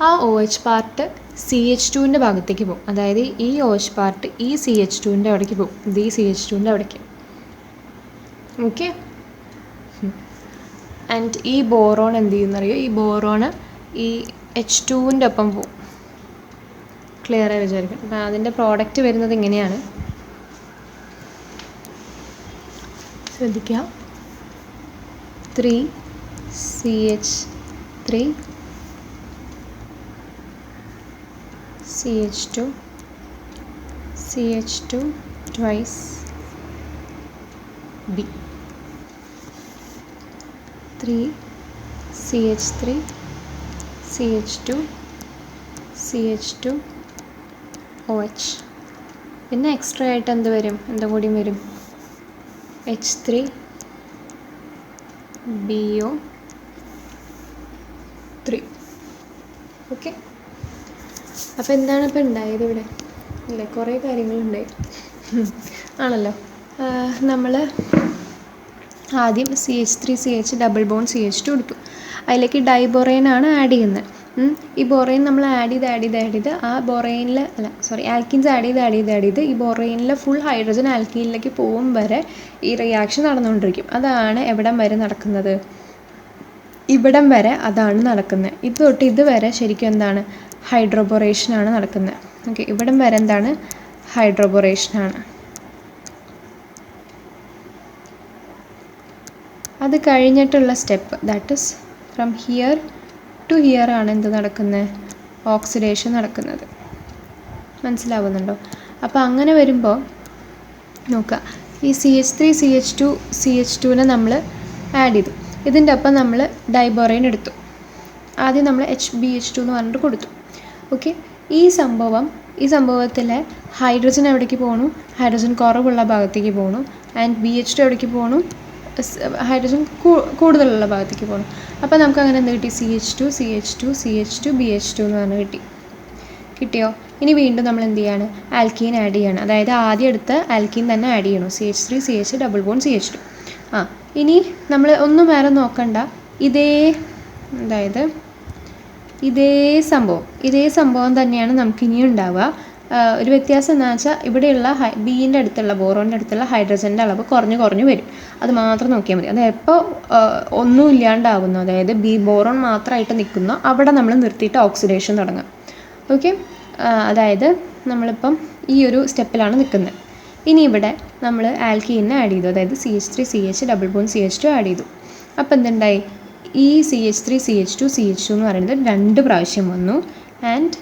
ആ OH പാർട്ട് CH2ൻ്റെ ഭാഗത്തേക്ക് പോകും. അതായത് ഈ OH പാർട്ട് ഈ CH2ൻ്റെ അവിടേക്ക് പോകും, ഇത് ഈ CH2ൻ്റെ അവിടേക്ക്. ഓക്കെ, ആൻഡ് ഈ ബോറോൺ എന്ത് ചെയ്യുന്നറിയോ, ഈ ബോറോണ് ഈ H2ൻ്റെ ഒപ്പം പോകും. ക്ലിയറായി വിചാരിക്കും. അപ്പം അതിൻ്റെ പ്രോഡക്റ്റ് വരുന്നത് ഇങ്ങനെയാണ്, ശ്രദ്ധിക്കുക. 3CH3 CH2 CH2 twice B. 3CH3 CH2 CH2 OH. പിന്നെ എക്സ്ട്രാ ആയിട്ട് എന്ത് വരും, എന്തും കൂടിയും വരും, H3 BO3. ഓക്കെ, അപ്പോൾ എന്താണ് ഇപ്പോൾ ഉണ്ടായത് ഇവിടെ അല്ലേ, കുറേ കാര്യങ്ങളുണ്ടായി ആണല്ലോ. നമ്മൾ ആദ്യം CH3 CH double bond CH2 എടുത്തു. അതിലേക്ക് ഡൈബോറൈനാണ് ആഡ് ചെയ്യുന്നത്. ഈ ബോറൈൻ നമ്മൾ ആഡ് ചെയ്ത് ആ ബോറൈനിൽ ആൽക്കീൻസ് ആഡ് ചെയ്ത് ഈ ബോറൈനിലെ ഫുൾ ഹൈഡ്രജൻ ആൽക്കീനിലേക്ക് പോകും വരെ ഈ റിയാക്ഷൻ നടന്നുകൊണ്ടിരിക്കും. അതാണ് എവിടം വരെ നടക്കുന്നത്, ഇവിടം വരെ അതാണ് നടക്കുന്നത്. ഇത് തൊട്ട് ഇതുവരെ ശരിക്കും എന്താണ്, ഹൈഡ്രോബോറേഷനാണ് നടക്കുന്നത്. ഓക്കെ, ഇവിടം വരെ എന്താണ്, ഹൈഡ്രോബോറേഷനാണ്. അത് കഴിഞ്ഞിട്ടുള്ള step, that is from here to here ആണ് എന്ത് നടക്കുന്നത്, ഓക്സിഡേഷൻ നടക്കുന്നത്. മനസ്സിലാവുന്നുണ്ടോ? അപ്പോൾ അങ്ങനെ വരുമ്പോൾ നോക്കുക, ഈ CH3 CH2 CH2നെ നമ്മൾ ആഡ് ചെയ്തു. ഇതിൻ്റെ ഒപ്പം നമ്മൾ ഡൈബോറൈൻ എടുത്തു. ആദ്യം നമ്മൾ HBH2 എന്ന് പറഞ്ഞിട്ട് കൊടുത്തു. ഓക്കെ, ഈ സംഭവത്തിലെ ഹൈഡ്രജൻ എവിടേക്ക് പോകണു, ഹൈഡ്രജൻ കുറവുള്ള ഭാഗത്തേക്ക് പോകണു. ആൻഡ് BH2 എവിടേക്ക് പോകണു, ഹൈഡ്രജൻ കൂടുതലുള്ള ഭാഗത്തേക്ക് പോകണം. അപ്പോൾ നമുക്ക് അങ്ങനെ എന്ത് കിട്ടി, CH2 BH2 എന്ന് പറഞ്ഞ് കിട്ടിയോ? ഇനി വീണ്ടും നമ്മൾ എന്ത് ചെയ്യാണ്, ആൽക്കീൻ ആഡ് ചെയ്യാണ്. അതായത് ആദ്യം എടുത്ത ആൽക്കീൻ തന്നെ ആഡ് ചെയ്യണം, CH3 CH double bond CH2. ഇനി നമ്മൾ ഒന്നും വേറെ നോക്കണ്ട, ഇതേ സംഭവം തന്നെയാണ് നമുക്ക് ഇനിയും ഉണ്ടാവുക. ഒരു വ്യത്യാസം എന്താ വെച്ചാൽ, ഇവിടെയുള്ള ബീൻ്റെ അടുത്തുള്ള ബോറോൻ്റെ അടുത്തുള്ള ഹൈഡ്രജൻ്റെ അളവ് കുറഞ്ഞു വരും. അത് മാത്രം നോക്കിയാൽ മതി. അത് എപ്പോൾ ഒന്നും ഇല്ലാണ്ടാവുന്നു, അതായത് ബോറോൺ മാത്രമായിട്ട് നിൽക്കുന്നു, അവിടെ നമ്മൾ നിർത്തിയിട്ട് ഓക്സിഡേഷൻ തുടങ്ങാം. ഓക്കെ, അതായത് നമ്മളിപ്പം ഈ ഒരു സ്റ്റെപ്പിലാണ് നിൽക്കുന്നത്. ഇനി ഇവിടെ നമ്മൾ ആൽക്കീനെ ആഡ് ചെയ്തു, അതായത് CH3 CH double bond CH2 add ചെയ്തു. അപ്പോൾ എന്തുണ്ടായി, ഈ CH3 CH2 എന്ന് പറയുന്നത് 2 പ്രാവശ്യം വന്നു. ആൻഡ്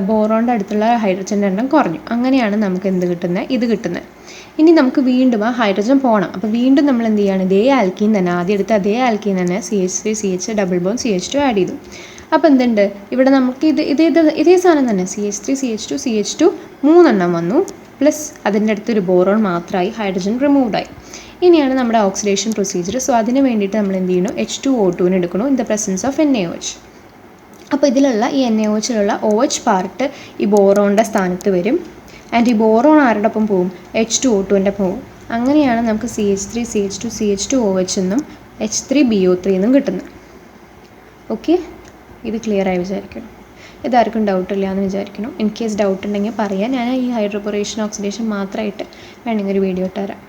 ബോറോൻ്റെ അടുത്തുള്ള ഹൈഡ്രജൻ്റെ എണ്ണം കുറഞ്ഞു. അങ്ങനെയാണ് നമുക്ക് എന്ത് കിട്ടുന്നത്, ഇത് കിട്ടുന്നത്. ഇനി നമുക്ക് വീണ്ടും ആ ഹൈഡ്രജൻ പോകണം. അപ്പോൾ വീണ്ടും നമ്മൾ എന്ത് ചെയ്യുകയാണ്, ഇതേ ആൽക്കീൻ തന്നെ, ആദ്യം എടുത്ത് അതേ ആൽക്കീൻ തന്നെ CH3 CH double bond CH2 add ചെയ്തു. അപ്പോൾ എന്തുണ്ട്, ഇവിടെ നമുക്ക് ഇതേ സാധനം തന്നെ, CH3 CH2 3 വന്നു. പ്ലസ് അതിൻ്റെ അടുത്തൊരു ബോറോൺ മാത്രമായി, ഹൈഡ്രജൻ റിമൂവ്ഡായി. ഇനിയാണ് നമ്മുടെ ഓക്സിഡേഷൻ പ്രൊസീജിയർ. സോ അതിന് വേണ്ടിയിട്ട് നമ്മൾ എന്ത് ചെയ്യണം, H2O2 എടുക്കണം in the presence of NaOH. അപ്പോൾ ഇതിലുള്ള ഈ NaOHിലുള്ള OH പാർട്ട് ഈ ബോറോണിൻ്റെ സ്ഥാനത്ത് വരും. ആൻഡ് ഈ ബോറോൺ ആരുടെ ഒപ്പം പോവും, H2O2ൻ്റെ പോവും. അങ്ങനെയാണ് നമുക്ക് CH3 CH2 CH2OH എന്നും H3BO3 എന്നും കിട്ടുന്നത്. ഓക്കെ, ഇത് ക്ലിയറായി വിചാരിക്കണം. ഇതാർക്കും ഡൗട്ടില്ല എന്ന് വിചാരിക്കണം. ഇൻ കേസ് ഡൗട്ട് ഉണ്ടെങ്കിൽ പറയാം, ഞാൻ ഈ ഹൈഡ്രോബോറേഷൻ ഓക്സിഡേഷൻ മാത്രമായിട്ട് വേണമെങ്കിൽ ഒരു വീഡിയോ ഇട്ടുതരാം.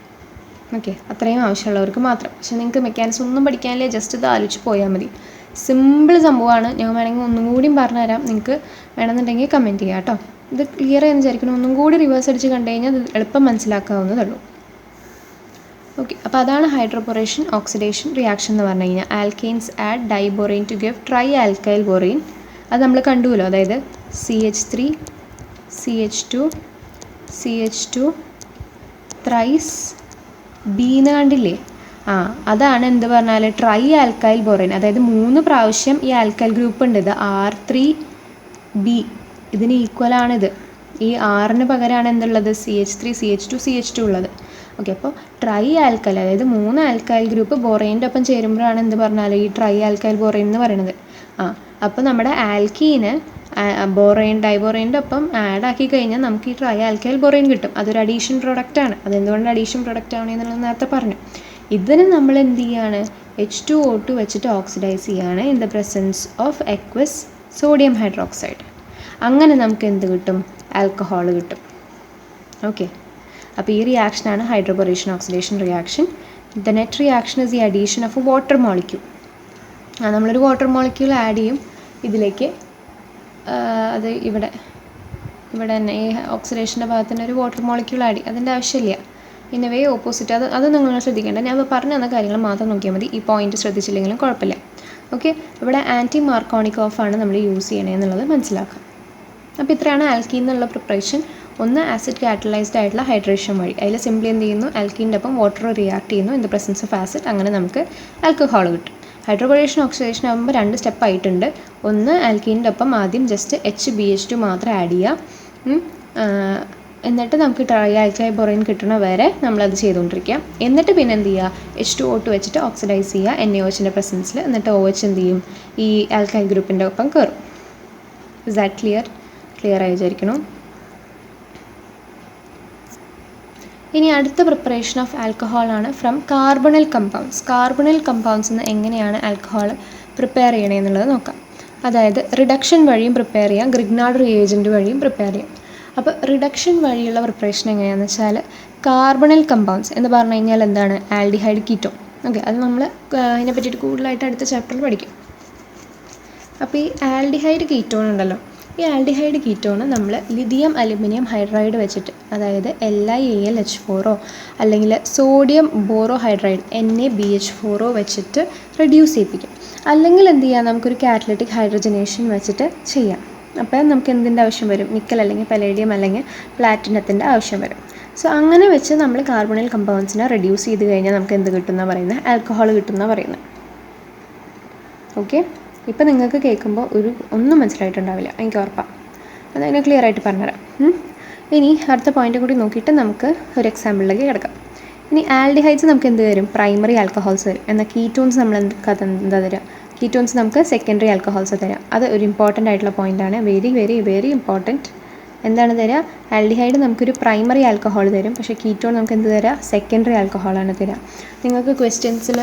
ഓക്കെ, അത്രയും ആവശ്യമുള്ളവർക്ക് മാത്രം. പക്ഷേ നിങ്ങൾക്ക് മെക്കാനിക്സ് ഒന്നും പഠിക്കാനില്ലേ, ജസ്റ്റ് ഇത് ആലോചിച്ച് പോയാൽ മതി. സിമ്പിൾ സംഭവമാണ്. ഞാൻ വേണമെങ്കിൽ ഒന്നും കൂടിയും പറഞ്ഞുതരാം, നിങ്ങൾക്ക് വേണമെന്നുണ്ടെങ്കിൽ കമൻറ്റ് ചെയ്യാം കേട്ടോ. ഇത് ക്ലിയർ ആയെന്ന് വിചാരിക്കണം. ഒന്നും കൂടി റിവേഴ്സ് അടിച്ച് കണ്ടു കഴിഞ്ഞാൽ അത് എളുപ്പം മനസ്സിലാക്കാവുന്നതുള്ളൂ. ഓക്കെ, അപ്പോൾ അതാണ് ഹൈഡ്രോബോറേഷൻ ഓക്സിഡേഷൻ റിയാക്ഷൻ എന്ന് പറഞ്ഞു കഴിഞ്ഞാൽ. Alkenes add diborane to give tri alkyl borane. അത് നമ്മൾ കണ്ടുവല്ലോ, അതായത് CH3 CH2 CH2 thrice B എന്ന് കണ്ടില്ലേ? അതാണ് എന്ത് പറഞ്ഞാൽ ട്രൈ ആൽക്കൈൽ ബോറൈൻ. അതായത് 3 പ്രാവശ്യം ഈ ആൽക്കൈൽ ഗ്രൂപ്പ് ഉണ്ട്. ഇത് R3B, ഇതിന് ഈക്വലാണിത്. ഈ ആറിന് പകരമാണ് എന്തുള്ളത്? CH3 CH2 CH2 ഉള്ളത്. ഓക്കെ, അപ്പോൾ ട്രൈ ആൽക്കൈൽ, അതായത് 3 ആൽക്കൈൽ ഗ്രൂപ്പ് ബോറൈൻ്റെ ഒപ്പം ചേരുമ്പോഴാണ് എന്ത് പറഞ്ഞാൽ ഈ ട്രൈ ആൽക്കൈൽ ബോറൈൻ എന്ന് പറയുന്നത്. അപ്പോൾ നമ്മുടെ ആൽക്കീന് ബോറൈൻ ഡൈബോറൈൻ്റെ ഒപ്പം ആഡ് ആക്കി കഴിഞ്ഞാൽ നമുക്ക് ഈ ട്രൈ ആൽക്കൈൽ ബോറൈൻ കിട്ടും. അതൊരു അഡീഷൻ പ്രോഡക്റ്റ് ആണ്. അതെന്തുകൊണ്ട് അഡീഷൻ പ്രോഡക്റ്റ് ആണ് എന്നുള്ളത് നേരത്തെ പറഞ്ഞു. ഇതിന് നമ്മൾ എന്ത് ചെയ്യാണ്? H2O2 വെച്ചിട്ട് ഓക്സിഡൈസ് ചെയ്യാണ് in the presence of aqueous sodium hydroxide. അങ്ങനെ നമുക്ക് എന്ത് കിട്ടും? ആൽക്കഹോൾ കിട്ടും. ഓക്കെ, അപ്പോൾ ഈ റിയാക്ഷനാണ് hydroboration oxidation reaction. The net reaction is the addition of a water molecule. നമ്മളൊരു വാട്ടർ മോളിക്യൂൾ ആഡ് ചെയ്യും ഇതിലേക്ക്. അത് ഇവിടെ തന്നെ ഈ ഓക്സിഡേഷൻ്റെ ഭാഗത്ത് തന്നെ ഒരു വാട്ടർ മോളിക്യൂൾ ആഡ് ചെയ്യും. അതിൻ്റെ ആവശ്യമില്ല. ഇന്ന വേ ഓപ്പോസിറ്റ്, അത് നിങ്ങൾ ശ്രദ്ധിക്കേണ്ട. ഞാൻ പറഞ്ഞു തന്ന കാര്യങ്ങൾ മാത്രം നോക്കിയാൽ മതി. ഈ പോയിന്റ് ശ്രദ്ധിച്ചില്ലെങ്കിലും കുഴപ്പമില്ല. ഓക്കെ, ഇവിടെ ആൻറ്റി മാർക്കോണിക് ഓഫ് ആണ് നമ്മൾ യൂസ് ചെയ്യണേ എന്നുള്ളത് മനസ്സിലാക്കാം. അപ്പോൾ ഇത്രയാണ് ആൽക്കീൻ എന്നുള്ള പ്രിപ്പറേഷൻ. ഒന്ന് ആസിഡ് കാറ്റലൈസ്ഡ് ആയിട്ടുള്ള ഹൈഡ്രേഷൻ വഴി, അതിൽ സിംപ്ലി എന്ത് ചെയ്യുന്നു? ആൽക്കീൻ്റെ ഒപ്പം വാട്ടർ റിയാക്ട് ചെയ്യുന്നു in the presence of acid. അങ്ങനെ നമുക്ക് ആൽക്കഹോൾ കിട്ടും. ഹൈഡ്രോബറേഷൻ ഓക്സിഡേഷൻ ആകുമ്പോൾ 2 സ്റ്റെപ്പ് ആയിട്ടുണ്ട്. ഒന്ന് ആൽക്കീൻ്റെ ഒപ്പം ആദ്യം ജസ്റ്റ് HBH2 മാത്രം ആഡ് ചെയ്യുക. എന്നിട്ട് നമുക്ക് ട്രൈ ആൽക്കൈൽ ബോറൈൻ കിട്ടണ വരെ നമ്മളത് ചെയ്തുകൊണ്ടിരിക്കുക. എന്നിട്ട് പിന്നെ എന്ത് ചെയ്യുക? H2O2 വെച്ചിട്ട് ഓക്സിഡൈസ് ചെയ്യുക NaOHൻ്റെ പ്രസൻസിൽ. എന്നിട്ട് OH എന്ത് ചെയ്യും? ഈ ആൽക്കൈൽ ഗ്രൂപ്പിൻ്റെ ഒപ്പം കയറും. ഇസ് ദാറ്റ് ക്ലിയർ ആയി വിചാരിക്കണം. ഇനി അടുത്ത പ്രിപ്പറേഷൻ ഓഫ് ആൽക്കഹോൾ ആണ് from carbonyl compounds. Carbonyl compounds നിന്ന് എങ്ങനെയാണ് ആൽക്കഹോൾ പ്രിപ്പയർ ചെയ്യണേ എന്നുള്ളത് നോക്കാം. അതായത് റിഡക്ഷൻ വഴിയും പ്രിപ്പയർ ചെയ്യാം, ഗ്രിഗ്നാർഡ് റിയേജൻറ്റ് വഴിയും പ്രിപ്പയർ ചെയ്യാം. അപ്പോൾ റിഡക്ഷൻ വഴിയുള്ള പ്രിപ്പറേഷൻ എങ്ങനെയാണെന്ന് വെച്ചാൽ കാർബണൽ കമ്പൗണ്ട്സ് എന്ന് പറഞ്ഞു കഴിഞ്ഞാൽ എന്താണ്? Aldehyde ketone. ഓക്കെ, അത് നമ്മൾ അതിനെ പറ്റിയിട്ട് കൂടുതലായിട്ട് അടുത്ത ചാപ്റ്ററിൽ പഠിക്കും. അപ്പോൾ ഈ ആൽഡിഹൈഡ് കീറ്റോൺ ഉണ്ടല്ലോ, ഈ ആൽഡിഹൈഡ് കീറ്റോൺ നമ്മൾ ലിഥിയം അലുമിനിയം ഹൈഡ്രൈഡ് വെച്ചിട്ട്, അതായത് LiAlH4 അല്ലെങ്കിൽ സോഡിയം ബോറോഹൈഡ്രൈഡ് NaBH4 വെച്ചിട്ട് റെഡ്യൂസ് ചെയ്യിപ്പിക്കും. അല്ലെങ്കിൽ എന്ത് ചെയ്യാം? നമുക്കൊരു കാറ്റലിറ്റിക് ഹൈഡ്രജനേഷൻ വെച്ചിട്ട് ചെയ്യാം. അപ്പോൾ നമുക്ക് എന്തിൻ്റെ ആവശ്യം വരും? നിക്കൽ അല്ലെങ്കിൽ പലേഡിയം അല്ലെങ്കിൽ പ്ലാറ്റിനത്തിൻ്റെ ആവശ്യം വരും. സോ അങ്ങനെ വെച്ച് നമ്മൾ കാർബണൽ കമ്പൗണ്ട്സിനെ റെഡ്യൂസ് ചെയ്ത് കഴിഞ്ഞാൽ നമുക്ക് എന്ത് കിട്ടുന്ന പറയുന്നത്? ആൽക്കഹോൾ കിട്ടുന്ന പറയുന്നത്. ഓക്കെ, ഇപ്പോൾ നിങ്ങൾക്ക് കേൾക്കുമ്പോൾ ഒന്നും മനസ്സിലായിട്ടുണ്ടാവില്ല, എനിക്ക് ഉറപ്പാണ്. അതതിനെ ക്ലിയർ ആയിട്ട് പറഞ്ഞുതരാം. ഇനി അടുത്ത പോയിൻ്റ് കൂടി നോക്കിയിട്ട് നമുക്ക് ഒരു എക്സാമ്പിളിലേക്ക് കിടക്കാം. ഇനി ആൽഡിഹൈഡ്സ് നമുക്ക് എന്ത് തരും? പ്രൈമറി ആൽക്കഹോൾസ് തരും. എന്നാൽ കീറ്റോൺസ് നമ്മൾ എന്താ തരിക? കീറ്റോൺസ് നമുക്ക് സെക്കൻഡറി ആൽക്കഹോൾസ് തരാം. അത് ഒരു ഇമ്പോർട്ടൻ്റ് ആയിട്ടുള്ള പോയിൻ്റാണ്. Very very very important. എന്താണ് തരിക? ആൽഡിഹൈഡ് നമുക്കൊരു പ്രൈമറി ആൽക്കഹോൾ തരും, പക്ഷേ കീറ്റോൺ നമുക്ക് എന്ത് തരാം? സെക്കൻഡറി ആൽക്കഹോളാണ് തരിക. നിങ്ങൾക്ക് ക്വസ്റ്റ്യൻസിൽ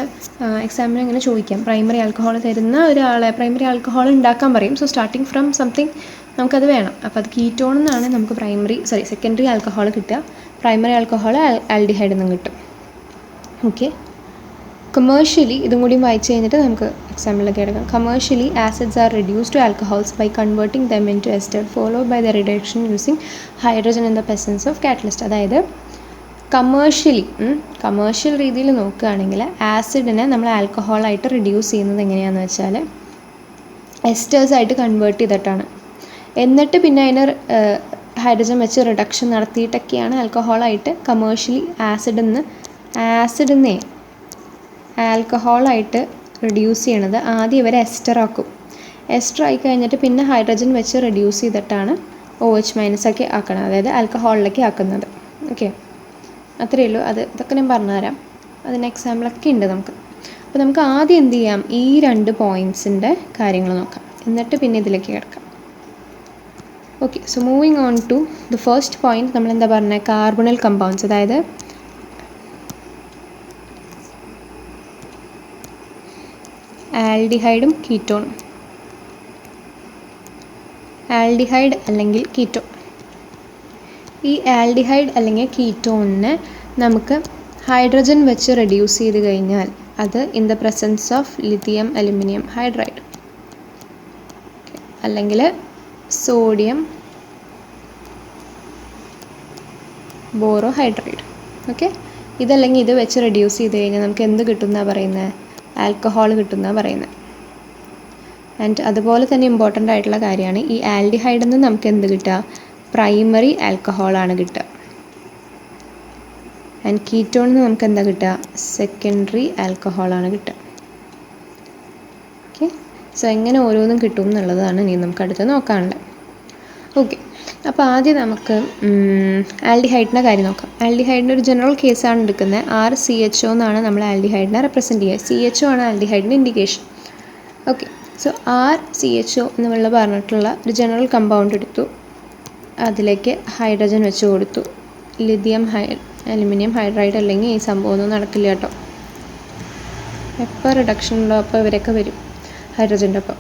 എക്സാമിന് ഇങ്ങനെ ചോദിക്കാം, പ്രൈമറി ആൽക്കഹോൾ തരുന്ന ഒരാളെ പ്രൈമറി ആൽക്കഹോൾ ഉണ്ടാക്കാൻ പറയും. സോ സ്റ്റാർട്ടിങ് ഫ്രം സംതിങ് നമുക്കത് വേണം. അപ്പോൾ അത് കീറ്റോൺ എന്നാണ് നമുക്ക് സെക്കൻഡറി ആൽക്കഹോൾ കിട്ടുക. പ്രൈമറി ആൽക്കഹോൾ ആൽഡിഹൈഡിൽ നിന്നും കിട്ടും. ഓക്കെ, കമേഴ്ഷ്യലി ഇതും കൂടി വായിച്ച് കഴിഞ്ഞിട്ട് നമുക്ക് എക്സാമ്പിളിലേക്ക് എടുക്കാം. Commercially acids are reduced to alcohols by converting them in to ester followed by the reduction using hydrogen in the presence of catalyst. അതായത് കമേഴ്ഷ്യൽ രീതിയിൽ നോക്കുകയാണെങ്കിൽ ആസിഡിനെ നമ്മൾ ആൽക്കഹോളായിട്ട് റെഡ്യൂസ് ചെയ്യുന്നത് എങ്ങനെയാണെന്ന് വെച്ചാൽ എസ്റ്റേഴ്സായിട്ട് കൺവേർട്ട് ചെയ്തിട്ടാണ്. എന്നിട്ട് പിന്നെ അതിന് ഹൈഡ്രജൻ വെച്ച് റിഡക്ഷൻ നടത്തിയിട്ടൊക്കെയാണ് ആൽക്കഹോളായിട്ട് കമേഴ്ഷ്യലി ആസിഡിനെ ആൽക്കഹോളായിട്ട് റെഡ്യൂസ് ചെയ്യണത്. ആദ്യം ഇവരെ എസ്റ്റർ ആക്കും. എസ്റ്റർ ആയി കഴിഞ്ഞിട്ട് പിന്നെ ഹൈഡ്രജൻ വെച്ച് റെഡ്യൂസ് ചെയ്തിട്ടാണ് OH- ഒക്കെ ആക്കണം, അതായത് ആൽക്കഹോളിലേക്ക് ആക്കുന്നത്. ഓക്കെ, അത്രയേ ഉള്ളൂ. ഇതൊക്കെ ഞാൻ പറഞ്ഞുതരാം. അതിന് എക്സാമ്പിളൊക്കെ ഉണ്ട് നമുക്ക്. അപ്പോൾ നമുക്ക് ആദ്യം എന്ത് ചെയ്യാം? ഈ 2 പോയിൻറ്റ്സിൻ്റെ കാര്യങ്ങൾ നോക്കാം, എന്നിട്ട് പിന്നെ ഇതിലേക്ക് കിടക്കാം. Okay, so moving on to the first point. നമ്മളെന്താ പറഞ്ഞത്? കാർബണൽ കമ്പൗണ്ട്സ്, അതായത് ആൽഡിഹൈഡും കീറ്റോണും. ആൽഡിഹൈഡ് അല്ലെങ്കിൽ കീറ്റോൺ. ഈ ആൽഡിഹൈഡ് അല്ലെങ്കിൽ കീറ്റോണിനെ നമുക്ക് ഹൈഡ്രജൻ വെച്ച് റെഡ്യൂസ് ചെയ്ത് കഴിഞ്ഞാൽ അത് in the presence of lithium aluminium hydride അല്ലെങ്കിൽ സോഡിയം ബോറോഹൈഡ്രൈഡ്. ഓക്കെ, ഇതല്ലെങ്കിൽ ഇത് വെച്ച് റെഡ്യൂസ് ചെയ്ത് കഴിഞ്ഞാൽ നമുക്ക് എന്ത് കിട്ടുമെന്നാണ് പറയുന്നത്? ആൽക്കഹോൾ കിട്ടുമെന്നാണ് പറയുന്നത്. ആൻഡ് അതുപോലെ തന്നെ ഇമ്പോർട്ടൻ്റ് ആയിട്ടുള്ള കാര്യമാണ്, ഈ ആൽഡിഹൈഡിൽ നിന്ന് നമുക്ക് എന്ത് കിട്ടുക? പ്രൈമറി ആൽക്കഹോളാണ് കിട്ടുക. ആൻഡ് കീറ്റോണിൽ നിന്ന് നമുക്ക് എന്താ കിട്ടുക? സെക്കൻഡറി ആൽക്കഹോളാണ് കിട്ടുക. ഓക്കെ, സോ എങ്ങനെ ഓരോന്നും കിട്ടും എന്നുള്ളതാണ് ഇനി നമുക്ക് അടുത്ത് നോക്കാനുള്ളത്. ഓക്കെ, അപ്പോൾ ആദ്യം നമുക്ക് ആൽഡിഹൈഡിൻ്റെ കാര്യം നോക്കാം. ആൽഡിഹൈഡിൻ്റെ ഒരു ജനറൽ കേസാണ് എടുക്കുന്നത്. RCHO എന്നാണ് നമ്മൾ ആൽഡിഹൈഡിനെ റെപ്രസെൻറ്റ് ചെയ്യുക. CHO ആണ് ആൽഡിഹൈഡിൻ്റെ ഇൻഡിക്കേഷൻ. ഓക്കെ, സോ RCHO എന്നുള്ള പറഞ്ഞിട്ടുള്ള ഒരു ജനറൽ കമ്പൗണ്ട് എടുത്തു, അതിലേക്ക് ഹൈഡ്രജൻ വെച്ച് കൊടുത്തു. ലിഥിയം അലുമിനിയം ഹൈഡ്രൈഡ് അല്ലെങ്കിൽ ഈ സംഭവമൊന്നും നടക്കില്ല കേട്ടോ. എപ്പോൾ റിഡക്ഷൻ ഉണ്ടോ അപ്പോൾ ഇവരൊക്കെ വരും ഹൈഡ്രജൻ്റെ ഒപ്പം.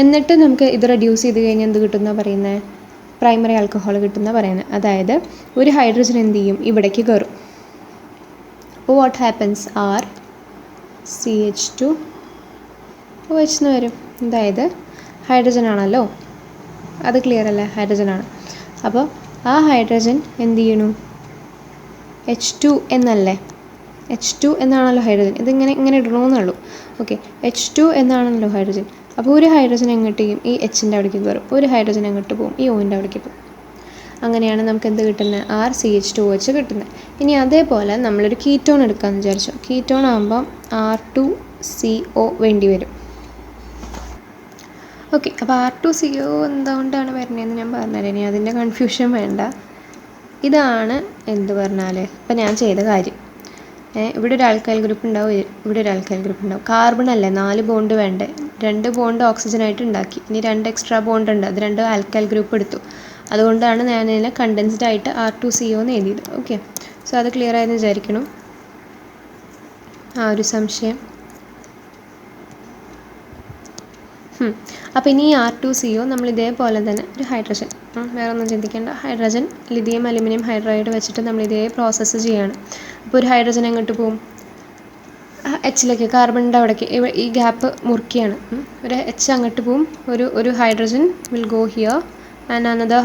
എന്നിട്ട് നമുക്ക് ഇത് റെഡ്യൂസ് ചെയ്ത് കഴിഞ്ഞാൽ എന്ത് കിട്ടുന്ന പറയുന്നത്? പ്രൈമറി ആൽക്കഹോൾ കിട്ടുന്ന പറയുന്നത്. അതായത് ഒരു ഹൈഡ്രജൻ എന്ത് ചെയ്യും? ഇവിടേക്ക് കയറും. അപ്പോൾ വാട്ട് ഹാപ്പൻസ്? RCH2OH എന്ന് വരും. അതായത് ഹൈഡ്രജൻ ആണല്ലോ, അത് ക്ലിയർ അല്ലേ? ഹൈഡ്രജനാണ്. അപ്പോൾ ആ ഹൈഡ്രജൻ എന്ത് ചെയ്യണു? H2 എന്നല്ലേ? H2 എന്നാണല്ലോ ഹൈഡ്രജൻ. ഇതിങ്ങനെ ഇടണമെന്നുള്ളൂ. ഓക്കെ, H2 എന്നാണല്ലോ ഹൈഡ്രജൻ. അപ്പോൾ ഒരു ഹൈഡ്രജൻ എങ്ങോട്ട് ചെയ്യും? ഈ Hൻ്റെ അവിടേക്ക് കയറും. ഒരു ഹൈഡ്രജൻ എങ്ങോട്ട് പോകും? ഈ Oൻ്റെ അവിടേക്ക് പോകും. അങ്ങനെയാണ് നമുക്ക് എന്ത് കിട്ടുന്നത്? RCH2OH കിട്ടുന്നത്. ഇനി അതേപോലെ നമ്മളൊരു കീറ്റോൺ എടുക്കാമെന്ന് വിചാരിച്ചു. കീറ്റോൺ ആകുമ്പം R2CO വേണ്ടി വരും. ഓക്കെ, അപ്പോൾ R2CO എന്തുകൊണ്ടാണ് വരുന്നതെന്ന് ഞാൻ പറഞ്ഞുതരാം. ഇനി അതിൻ്റെ കൺഫ്യൂഷൻ വേണ്ട. ഇതാണ് എന്ത് പറഞ്ഞാൽ ഇപ്പം ഞാൻ ചെയ്ത കാര്യം. ഇവിടെ ഒരു ആൽക്കൈൽ ഗ്രൂപ്പ് ഉണ്ടാവും, ഇവിടെ ഒരു ആൽക്കൈൽ ഗ്രൂപ്പ് ഉണ്ടാവും. കാർബൺ അല്ലേ, 4 ബോണ്ട് വേണ്ടേ? 2 ബോണ്ട് ഓക്സിജനായിട്ട് ഉണ്ടാക്കി. ഇനി 2 എക്സ്ട്രാ ബോണ്ട് ഉണ്ട്, അത് 2 ആൽക്കൈൽ ഗ്രൂപ്പ് എടുത്തു. അതുകൊണ്ടാണ് ഞാൻ ഇതിനെ കണ്ടൻസ്ഡ് ആയിട്ട് R2CO എന്ന് എഴുതിയത്. ഓക്കെ, സോ അത് ക്ലിയർ ആയെന്ന് വിചാരിക്കണം. ആ ഒരു സംശയം. അപ്പോൾ ഇനി R2CO നമ്മൾ ഇതേപോലെ തന്നെ ഒരു ഹൈഡ്രജൻ, വേറെ ഒന്നും ചിന്തിക്കേണ്ട, ഹൈഡ്രജൻ ലിഥിയം അലുമിനിയം ഹൈഡ്രൈഡ് വെച്ചിട്ട് നമ്മൾ ഇതേ പ്രോസസ്സ് ചെയ്യാണ്. അപ്പോൾ ഒരു ഹൈഡ്രജൻ എങ്ങോട്ട് പോകും? Hലേക്ക്, കാർബണിൻ്റെ അവിടേക്ക് ഈ ഗ്യാപ്പ് മുറിക്കുകയാണ്. ഒരു H അങ്ങോട്ട് പോവും. ഒരു hydrogen will go here and another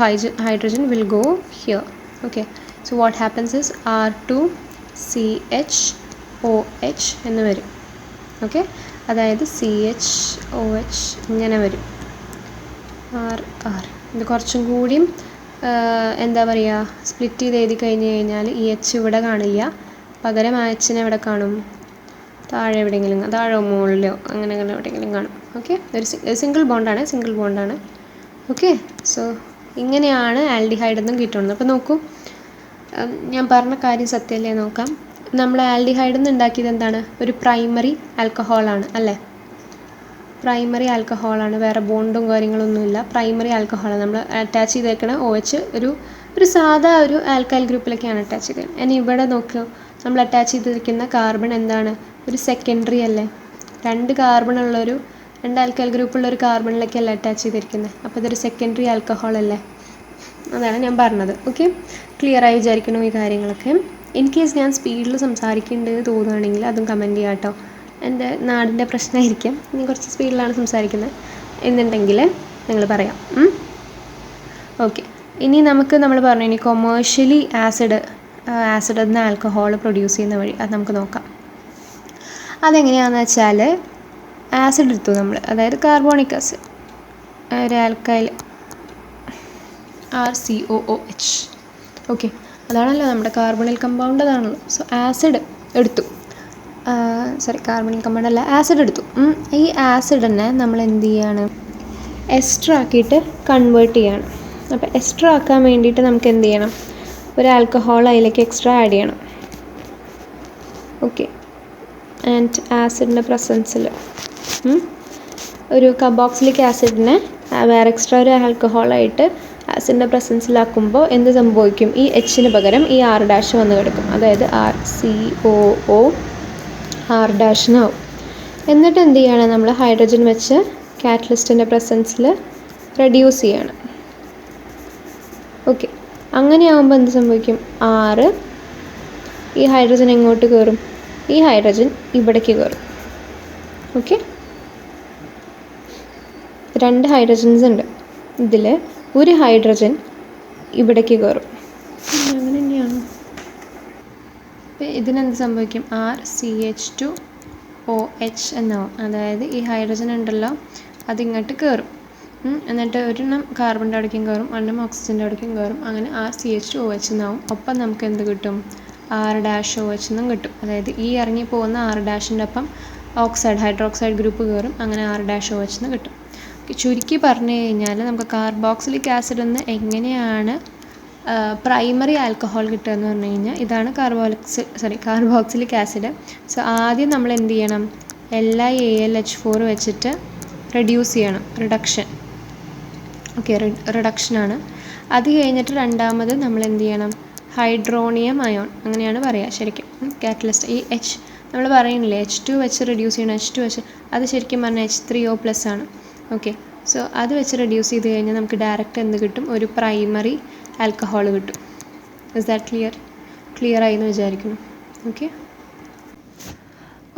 hydrogen will go here. Okay, so what happens is R2CHOH എന്ന് വരും. ഓക്കെ, അതായത് CHOH ഇങ്ങനെ വരും. R ഇത് കുറച്ചും കൂടിയും എന്താ പറയുക, സ്പ്ലിറ്റ് ചെയ്ത് എഴുതി കഴിഞ്ഞ് കഴിഞ്ഞാൽ ഈ H ഇവിടെ കാണില്ല, പകരം ആ Hനെ എവിടെ കാണും? താഴെ എവിടെയെങ്കിലും, താഴെ മുകളിലോ അങ്ങനെ എവിടെയെങ്കിലും കാണും. ഓക്കെ, ഒരു സിംഗിൾ ബോണ്ടാണ്. ഓക്കെ, സോ ഇങ്ങനെയാണ് ആൽഡിഹൈഡ് എന്നും കിട്ടുന്നത്. അപ്പോൾ നോക്കൂ, ഞാൻ പറഞ്ഞ കാര്യം സത്യമല്ലേ നോക്കാം. നമ്മൾ ആൽഡിഹൈഡ് നിന്ന് ഉണ്ടാക്കിയത് എന്താണ്? ഒരു പ്രൈമറി ആൽക്കഹോളാണ് അല്ലേ? പ്രൈമറി ആൽക്കഹോളാണ്, വേറെ ബോണ്ടും കാര്യങ്ങളൊന്നുമില്ല. പ്രൈമറി ആൽക്കഹോളാണ്. നമ്മൾ അറ്റാച്ച് ചെയ്തേക്കണ OH ഒരു സാധാ ഒരു ആൽക്കൈൽ ഗ്രൂപ്പിലേക്കാണ് അറ്റാച്ച് ചെയ്തത്. ഇനി ഇവിടെ നോക്കൂ, നമ്മൾ അറ്റാച്ച് ചെയ്തിരിക്കുന്ന കാർബൺ എന്താണ്? ഒരു സെക്കൻഡറി അല്ലേ? 2 കാർബൺ ഉള്ളൊരു 2 ആൽക്കൈൽ ഗ്രൂപ്പുള്ളൊരു കാർബണിലേക്കല്ല അറ്റാച്ച് ചെയ്തിരിക്കുന്നത്. അപ്പോൾ ഇതൊരു സെക്കൻഡറി ആൽക്കഹോൾ അല്ലേ? അതാണ് ഞാൻ പറഞ്ഞത്. ഓക്കെ, ക്ലിയർ ആയി വിചാരിക്കണം ഈ കാര്യങ്ങളൊക്കെ. ഇൻ കേസ് ഞാൻ സ്പീഡിൽ സംസാരിക്കുന്നുണ്ടെന്ന് തോന്നുകയാണെങ്കിൽ അതും കമൻറ്റ് ചെയ്യാം കേട്ടോ. എൻ്റെ നാടിൻ്റെ പ്രശ്നമായിരിക്കും, ഇനി കുറച്ച് സ്പീഡിലാണ് സംസാരിക്കുന്നത് എന്നുണ്ടെങ്കിൽ നിങ്ങൾ പറയാം. ഓക്കെ, ഇനി നമ്മൾ പറഞ്ഞു ഇനി കൊമേഴ്ഷ്യലി ആസിഡ് എന്ന ആൽക്കഹോൾ പ്രൊഡ്യൂസ് ചെയ്യുന്ന വഴി അത് നമുക്ക് നോക്കാം. അതെങ്ങനെയാണെന്ന് വെച്ചാൽ, ആസിഡ് എടുത്തു നമ്മൾ, അതായത് കാർബോണിക് ആസിഡ്, ഒരു ആൽക്കൈൽ RCOOH. ഓക്കെ, അതാണല്ലോ നമ്മുടെ കാർബണിൽ കമ്പൗണ്ട്, അതാണല്ലോ. സോ ആസിഡ് എടുത്തു, കാർബണിൽ കമ്പൗണ്ട് അല്ല, ആസിഡ് എടുത്തു. ഈ ആസിഡിനെ നമ്മൾ എന്ത് ചെയ്യാണ്? എസ്റ്റർ ആക്കിയിട്ട് കൺവേർട്ട് ചെയ്യണം. അപ്പോൾ എസ്റ്റർ ആക്കാൻ വേണ്ടിയിട്ട് നമുക്ക് എന്ത് ചെയ്യണം? ഒരു ആൽക്കഹോൾ അതിലേക്ക് എക്സ്ട്രാ ആഡ് ചെയ്യണം. ഓക്കെ, ആൻഡ് ആസിഡിൻ്റെ പ്രസൻസിൽ ഒരു കാർബോക്സിലിക് ആസിഡിനെ വേറെ എക്സ്ട്രാ ഒരു ആൽക്കഹോളായിട്ട് ആസിഡിൻ്റെ പ്രസൻസിലാക്കുമ്പോൾ എന്ത് സംഭവിക്കും? ഈ Hന് പകരം ഈ R' വന്ന് കിടക്കും. അതായത് RCOO R' എന്നിട്ട് എന്ത് ചെയ്യണം? നമ്മൾ ഹൈഡ്രജൻ വെച്ച് കാറ്റലിസ്റ്റിൻ്റെ പ്രസൻസിൽ റെഡ്യൂസ് ചെയ്യണം. ഓക്കെ, അങ്ങനെ ആകുമ്പോൾ എന്ത് സംഭവിക്കും? ഈ ഹൈഡ്രജൻ എങ്ങോട്ട് കയറും? ഈ ഹൈഡ്രജൻ ഇവിടേക്ക് കയറും. ഓക്കെ, 2 ഹൈഡ്രജൻസ് ഉണ്ട്, ഇതിൽ ഒരു ഹൈഡ്രജൻ ഇവിടേക്ക് കയറും. അങ്ങനെ തന്നെയാണ്. ഇതിനെന്ത് സംഭവിക്കും? RCH2OH എന്നാവും. അതായത് ഈ ഹൈഡ്രജൻ ഉണ്ടല്ലോ, അതിങ്ങോട്ട് കയറും. എന്നിട്ട് ഒരെണ്ണം കാർബണിൻ്റെ അവിടേക്കും കയറും, ഒരെണ്ണം ഓക്സിജൻ്റെ അവിടേക്കും കയറും. അങ്ങനെ RCH2OH എന്നാവും. ഒപ്പം നമുക്ക് എന്ത് കിട്ടും? R-OH എന്നും കിട്ടും. അതായത് ഈ ഇറങ്ങി പോകുന്ന R-ൻ്റെ ഒപ്പം ഹൈഡ്രോക്സൈഡ് ഗ്രൂപ്പ് കയറും. അങ്ങനെ R-OH എന്ന് കിട്ടും. ചുരുക്കി പറഞ്ഞു കഴിഞ്ഞാൽ നമുക്ക് കാർബോക്സിലിക് ആസിഡ് എന്ന് എങ്ങനെയാണ് പ്രൈമറി ആൽക്കഹോൾ കിട്ടുക എന്ന് പറഞ്ഞു കഴിഞ്ഞാൽ ഇതാണ് കാർബോക്സിലിക് ആസിഡ്. സോ ആദ്യം നമ്മൾ എന്ത് ചെയ്യണം? LiAlH4 വെച്ചിട്ട് റെഡ്യൂസ് ചെയ്യണം, റിഡക്ഷൻ. ഓക്കെ, റിഡക്ഷനാണ്. അത് കഴിഞ്ഞിട്ട് രണ്ടാമത് നമ്മൾ എന്ത് ചെയ്യണം? ഹൈഡ്രോണിയം അയോൺ, അങ്ങനെയാണ് പറയുക ശരിക്കും. കാറ്റലിസ്റ്റ് ഈ നമ്മൾ പറയുന്നില്ലേ H2 വെച്ച് റെഡ്യൂസ് ചെയ്യണം, H2 വെച്ച്, അത് ശരിക്കും പറഞ്ഞാൽ H3O+ ആണ്. ഓക്കെ, സോ അത് വെച്ച് റെഡ്യൂസ് ചെയ്ത് കഴിഞ്ഞാൽ നമുക്ക് ഡയറക്റ്റ് എന്ത് കിട്ടും? ഒരു പ്രൈമറി ആൽക്കഹോൾ കിട്ടും. ഇസ് ദാറ്റ് ക്ലിയർ ആയി എന്ന് വിചാരിക്കുന്നു.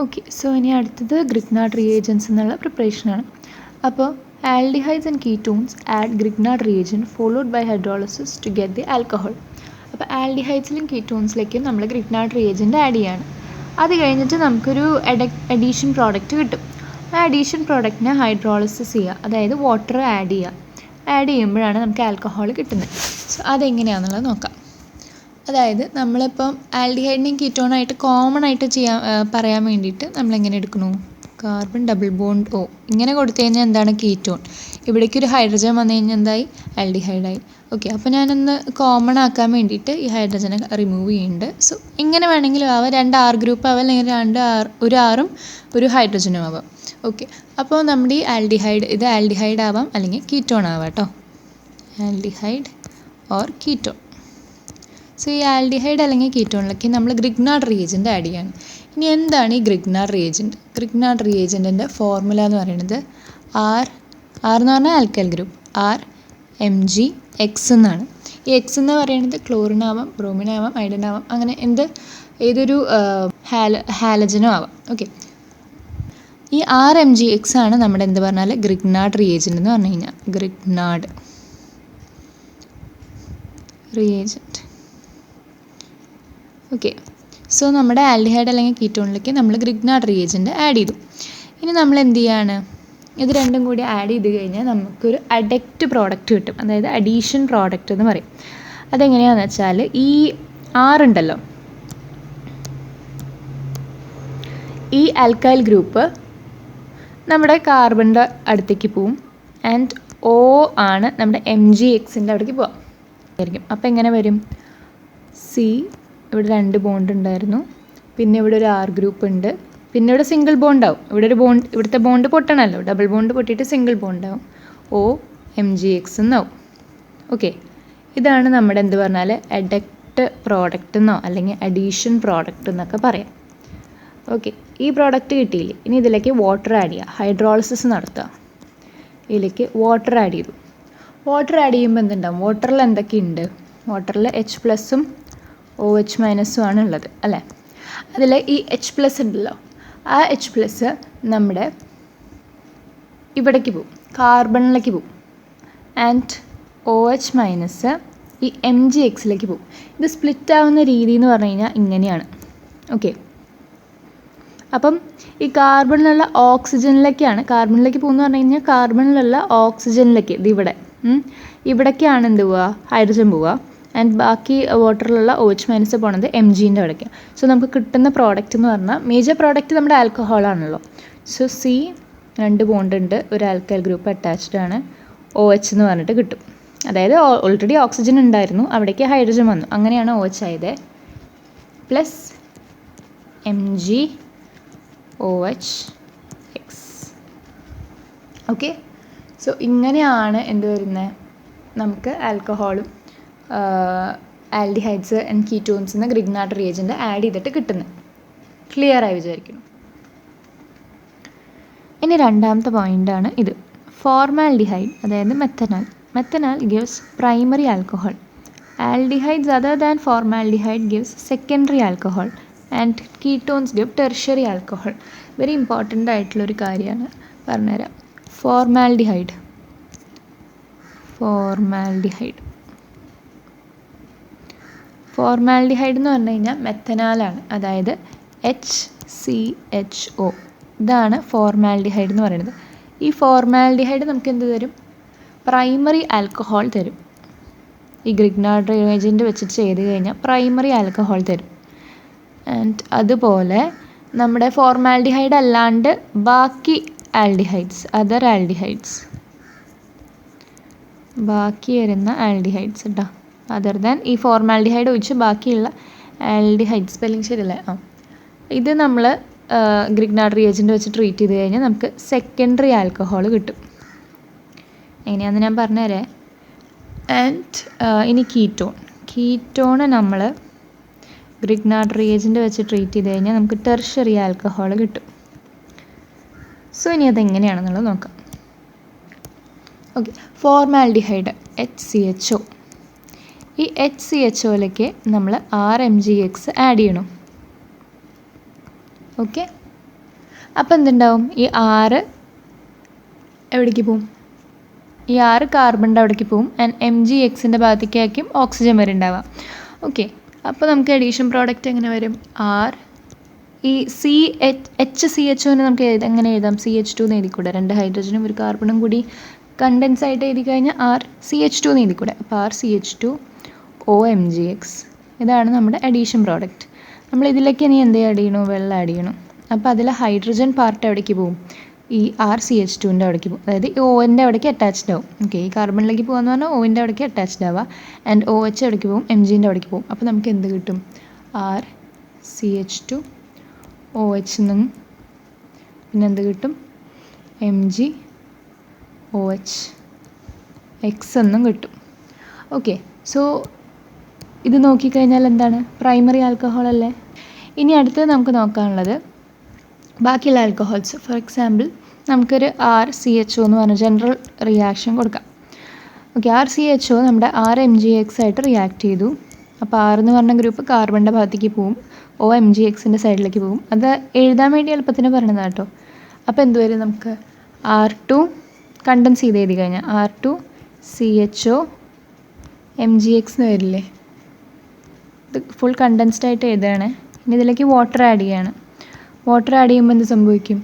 ഓക്കെ, സോ ഇനി അടുത്തത് ഗ്രിഗ്നാർഡ് റിയേജൻസ് എന്നുള്ള പ്രിപ്പറേഷനാണ്. അപ്പോൾ aldehydes and ketones add Grignard reagent followed by hydrolysis to get the alcohol. അപ്പോൾ ആൽഡിഹൈഡ്സിലും കീറ്റോൺസിലേക്കും നമ്മൾ ഗ്രിഗ്നാർഡ് റിയേജൻറ്റ് ആഡ് ചെയ്യാണ്. അത് കഴിഞ്ഞിട്ട് നമുക്കൊരു അഡീഷൻ പ്രോഡക്റ്റ് കിട്ടും. ആ അഡീഷൻ പ്രോഡക്റ്റിനെ ഹൈഡ്രോളിസിസ് ചെയ്യുക, അതായത് വാട്ടർ ആഡ് ചെയ്യുക. ആഡ് ചെയ്യുമ്പോഴാണ് നമുക്ക് ആൽക്കഹോൾ കിട്ടുന്നത്. സോ അതെങ്ങനെയാണെന്നുള്ളത് നോക്കാം. അതായത് നമ്മളിപ്പം ആൽഡിഹൈഡിനെയും കീറ്റോണായിട്ട് കോമൺ ആയിട്ട് പറയാൻ വേണ്ടിയിട്ട് നമ്മളെങ്ങനെ എടുക്കണു? കാർബൺ ഡബിൾ ബോണ്ട് O ഇങ്ങനെ കൊടുത്തു കഴിഞ്ഞാൽ എന്താണ്? കീറ്റോൺ. ഇവിടേക്ക് ഒരു ഹൈഡ്രജൻ വന്നു കഴിഞ്ഞാൽ എന്തായി? ആൽഡിഹൈഡായി. ഓക്കെ, അപ്പോൾ ഞാനൊന്ന് കോമൺ ആക്കാൻ വേണ്ടിയിട്ട് ഈ ഹൈഡ്രജനെ റിമൂവ് ചെയ്യുന്നുണ്ട്. സോ ഇങ്ങനെ വേണമെങ്കിലും ആവാം, 2 R ഗ്രൂപ്പ് ആവാം, അല്ലെങ്കിൽ ഒരു ആറും ഒരു ഹൈഡ്രജനും ആവാം. ഓക്കെ, അപ്പോൾ നമ്മുടെ ഈ ഇത് ആൽഡിഹൈഡ് ആവാം അല്ലെങ്കിൽ കീറ്റോൺ ആവാം കേട്ടോ. Aldehyde or ketone. സോ ഈ ആൽഡിഹൈഡ് അല്ലെങ്കിൽ കീറ്റോണിലേക്ക് നമ്മൾ ഗ്രിഗ്നാർഡ് റിയേജൻറ്റ് ആഡ് ചെയ്യാണ്. ഇനി എന്താണ് ഈ ഗ്രിഗ്നാർഡ് റിയേജൻറ്റ്? ഗ്രിഗ്നാർഡ് റിയേജൻറ്റിൻ്റെ ഫോർമുല എന്ന് പറയുന്നത് R എന്ന് പറഞ്ഞാൽ ആൽക്കൈൽ ഗ്രൂപ്പ്, RMgX എന്നാണ്. ഈ എക്സ് എന്ന് പറയുന്നത് ക്ലോറിൻ ആവാം, ബ്രോമിൻ ആവാം, അയഡിൻ ആവാം, അങ്ങനെ ഏതൊരു ഹാലജനും ആവാം. ഓക്കെ, ഈ RMgX ആണ് നമ്മുടെ എന്ത് പറഞ്ഞാൽ ഗ്രിഗ്നാർഡ് റിയേജൻറ്റ് എന്ന് പറഞ്ഞു കഴിഞ്ഞാൽ. Grignard reagent. ഓക്കെ, സോ നമ്മുടെ ആൽഡിഹൈഡ് അല്ലെങ്കിൽ കീറ്റോണിലേക്ക് നമ്മൾ ഗ്രിഗ്നാർഡ് റിയേജൻറ്റ് ആഡ് ചെയ്തു. ഇനി നമ്മൾ എന്ത് ചെയ്യാണ്? ഇത് രണ്ടും കൂടി ആഡ് ചെയ്ത് കഴിഞ്ഞാൽ നമുക്കൊരു അഡക്റ്റ് പ്രോഡക്റ്റ് കിട്ടും, അതായത് അഡീഷൻ പ്രോഡക്റ്റ് എന്ന് പറയും. അതെങ്ങനെയാണെന്ന് വെച്ചാൽ ഈ R ഉണ്ടല്ലോ, ഈ ആൽക്കൈൽ ഗ്രൂപ്പ് നമ്മുടെ കാർബണിൻ്റെ അടുത്തേക്ക് പോവും, ആൻഡ് O ആണ് നമ്മുടെ MgXൻ്റെ അവിടേക്ക് പോവാം ആയിരിക്കും. അപ്പോൾ എങ്ങനെ വരും? ഇവിടെ 2 ബോണ്ട് ഉണ്ടായിരുന്നു, പിന്നെ ഇവിടെ ഒരു R ഗ്രൂപ്പ് ഉണ്ട്, പിന്നെ ഇവിടെ സിംഗിൾ ബോണ്ട് ആവും. ഇവിടുത്തെ ബോണ്ട് പൊട്ടണമല്ലോ, ഡബിൾ ബോണ്ട് പൊട്ടിയിട്ട് സിംഗിൾ ബോണ്ട് ആവും, OMgX എന്നാവും. ഓക്കെ, ഇതാണ് നമ്മുടെ എന്ത് പറഞ്ഞാൽ അഡക്റ്റ് പ്രോഡക്റ്റ് എന്നോ അല്ലെങ്കിൽ അഡീഷൻ പ്രോഡക്റ്റ് എന്നൊക്കെ പറയാം. ഓക്കെ, ഈ പ്രോഡക്റ്റ് കിട്ടിയില്ലേ? ഇനി ഇതിലേക്ക് വാട്ടർ ആഡ് ചെയ്യുക, ഹൈഡ്രോളിസിസ് നടത്തുക. ഇതിലേക്ക് വാട്ടർ ആഡ് ചെയ്തു. വാട്ടർ ആഡ് ചെയ്യുമ്പോൾ എന്തുണ്ടാവും? വാട്ടറിൽ എന്തൊക്കെയുണ്ട്? വാട്ടറിൽ H+ഉം OH- ആണ് ഉള്ളത് അല്ലേ? അതിൽ ഈ H+ ഉണ്ടല്ലോ, ആ H+ നമ്മുടെ ഇവിടേക്ക് പോവും, കാർബണിലേക്ക് പോവും, ആൻഡ് OH- ഈ MgXലേക്ക് പോവും. ഇത് സ്പ്ലിറ്റ് ആവുന്ന രീതി എന്ന് പറഞ്ഞു കഴിഞ്ഞാൽ ഇങ്ങനെയാണ്. ഓക്കെ, അപ്പം ഈ കാർബണിലുള്ള ഓക്സിജനിലേക്കാണ്, കാർബണിലേക്ക് പോകുമെന്ന് പറഞ്ഞു കഴിഞ്ഞാൽ കാർബണിലുള്ള ഓക്സിജനിലേക്ക് ഇവിടേക്കാണ് എന്ത് പോവുക? ഹൈഡ്രജൻ പോവുക, ആൻഡ് ബാക്കി വാട്ടറിലുള്ള OH- പോണത് Mgൻ്റെ അവിടേക്കാണ്. സോ നമുക്ക് കിട്ടുന്ന പ്രോഡക്റ്റ് എന്ന് പറഞ്ഞാൽ മേജർ പ്രോഡക്റ്റ് നമ്മുടെ ആൽക്കഹോളാണല്ലോ. സോ C 2 ബോണ്ട് ഉണ്ട്, ഒരു ആൽക്കൈൽ ഗ്രൂപ്പ് അറ്റാച്ച്ഡ് ആണ്, OH എന്ന് പറഞ്ഞിട്ട് കിട്ടും. അതായത് ഓൾറെഡി ഓക്സിജൻ ഉണ്ടായിരുന്നു, അവിടേക്ക് ഹൈഡ്രജൻ വന്നു, അങ്ങനെയാണ് OH ആയത്, പ്ലസ് MgOH(X). ഓക്കെ, സോ ഇങ്ങനെയാണ് എന്ത് വരുന്നത്? നമുക്ക് ആൽക്കഹോളും ആൽഡിഹൈഡ്സ് ആൻഡ് കീറ്റോൺസിന് ഗ്രിഗ്നാർഡ് റിയേജൻറ്റ് ആഡ് ചെയ്തിട്ട് കിട്ടുന്നത്. ക്ലിയർ ആയി വിചാരിക്കുന്നു. ഇനി രണ്ടാമത്തെ പോയിൻ്റാണ് ഇത്, ഫോർമാൽഡിഹൈഡ്, അതായത് methanal gives primary alcohol. Aldehydes other than formaldehyde gives secondary alcohol, and ketones give tertiary alcohol. Very important ആയിട്ടുള്ളൊരു കാര്യമാണ്, പറഞ്ഞുതരാം. ഫോർമാൽഡിഹൈഡ് എന്ന് പറഞ്ഞു കഴിഞ്ഞാൽ മെത്തനാലാണ്, അതായത് HCHO. ഇതാണ് ഫോർമാൽഡിഹൈഡ് എന്ന് പറയുന്നത്. ഈ ഫോർമാൽഡിഹൈഡ് നമുക്ക് എന്ത് തരും? പ്രൈമറി ആൽക്കഹോൾ തരും. ഈ ഗ്രിഗ്നാർഡ് റിയേജൻ്റ് വെച്ചിട്ട് ചെയ്ത് കഴിഞ്ഞാൽ പ്രൈമറി ആൽക്കഹോൾ തരും. ആൻഡ് അതുപോലെ നമ്മുടെ ഫോർമാൽഡിഹൈഡ് അല്ലാണ്ട് ബാക്കി ആൽഡിഹൈഡ്സ്, അതർ ആൽഡിഹൈഡ്സ്, ബാക്കി വരുന്ന ആൽഡിഹൈഡ്സ് കേട്ടോ, അതർ ദാൻ ഈ ഫോർമാൽഡിഹൈഡ് ഒഴിച്ച് ബാക്കിയുള്ള ആൽഡിഹൈഡ്, സ്പെല്ലിംഗ് ശരിയല്ലേ? ഇത് നമ്മൾ ഗ്രിഗ്നാർഡ് റിയേജൻ്റ് വെച്ച് ട്രീറ്റ് ചെയ്ത് കഴിഞ്ഞാൽ നമുക്ക് സെക്കൻഡറി ആൽക്കഹോൾ കിട്ടും. എങ്ങനെയാണെന്ന് ഞാൻ പറഞ്ഞുതരാം. ആൻഡ് ഇനി കീറ്റോണ് നമ്മൾ ഗ്രിഗ്നാർഡ് റിയേജൻ്റ് വെച്ച് ട്രീറ്റ് ചെയ്ത് കഴിഞ്ഞാൽ നമുക്ക് ടെർഷ്യറി ആൽക്കഹോൾ കിട്ടും. സോ ഇനി അതെങ്ങനെയാണെന്നുള്ളത് നോക്കാം. Okay, formaldehyde HCHO. ഈ HCHOയിലേക്ക് നമ്മൾ RMGX ആഡ് ചെയ്യണം. ഓക്കെ, അപ്പോൾ എന്തുണ്ടാവും? ഈ 6 എവിടേക്ക് പോവും? ഈ 6 കാർബണിൻ്റെ അവിടേക്ക് പോവും. ആൻഡ് MgXൻ്റെ ഭാഗത്തേക്കായിരിക്കും ഓക്സിജൻ വരെ ഉണ്ടാവുക. ഓക്കെ, അപ്പോൾ നമുക്ക് അഡീഷൻ പ്രോഡക്റ്റ് എങ്ങനെ വരും? ഈ HCHOനെ നമുക്ക് എങ്ങനെ എഴുതാം? CH2 എന്ന് എഴുതിക്കൂടെ? 2 ഹൈഡ്രജനും 1 കാർബണും കൂടി കണ്ടൻസ് ആയിട്ട് എഴുതി കഴിഞ്ഞാൽ RCH2 എന്ന് എഴുതിക്കൂടെ? അപ്പോൾ RCH2OMgX, ഇതാണ് നമ്മുടെ അഡീഷൻ പ്രോഡക്റ്റ്. നമ്മൾ ഇതിലേക്ക് ഇനി എന്ത് ആഡ് ചെയ്യണു? വെള്ളം ആഡ് ചെയ്യണം. അപ്പോൾ അതിൽ ഹൈഡ്രജൻ പാർട്ട് എവിടേക്ക് പോകും? ഈ RCH2ൻ്റെ അവിടേക്ക് പോകും, അതായത് ഈ Oൻ്റെ അവിടേക്ക് അറ്റാച്ച്ഡ് ആവും. ഓക്കെ, ഈ കാർബണിലേക്ക് പോകുമെന്ന് പറഞ്ഞാൽ Oൻ്റെ അവിടേക്ക് അറ്റാച്ച്ഡ് ആവുക. ആൻഡ് OH എവിടേക്ക് പോകും? Mgൻ്റെ അവിടേക്ക് പോകും. അപ്പോൾ നമുക്ക് എന്ത് കിട്ടും? RCH2OH എന്നും പിന്നെ എന്ത് കിട്ടും? MgOH എന്നും കിട്ടും. ഓക്കെ, സോ ഇത് നോക്കിക്കഴിഞ്ഞാൽ എന്താണ്? പ്രൈമറി ആൽക്കഹോൾ അല്ലേ? ഇനി അടുത്തത് നമുക്ക് നോക്കാനുള്ളത് ബാക്കിയുള്ള ആൽക്കഹോൾസ്. ഫോർ എക്സാമ്പിൾ നമുക്കൊരു RCHO എന്ന് പറഞ്ഞ ജനറൽ റിയാക്ഷൻ കൊടുക്കാം. ഓക്കെ, RCHO നമ്മുടെ RMGX ആയിട്ട് റിയാക്ട് ചെയ്തു. അപ്പോൾ R എന്ന് പറഞ്ഞ ഗ്രൂപ്പ് കാർബണിൻ്റെ ഭാഗത്തേക്ക് പോവും, OMGXൻ്റെ സൈഡിലേക്ക് പോവും. അത് എഴുതാൻ വേണ്ടി എളുപ്പത്തിന് പറഞ്ഞതാണ് കേട്ടോ. അപ്പോൾ എന്ത് വരും? നമുക്ക് R2 കണ്ടൻസ് ചെയ്ത് എഴുതി കഴിഞ്ഞാൽ R2CHO MgX എന്ന് വരില്ലേ? ഇത് ഫുൾ കണ്ടൻസ്ഡ് ആയിട്ട് എഴുതുകയാണ്. ഇനി ഇതിലേക്ക് വാട്ടർ ആഡ് ചെയ്യാണ്. വാട്ടർ ആഡ് ചെയ്യുമ്പോൾ എന്ത് സംഭവിക്കും?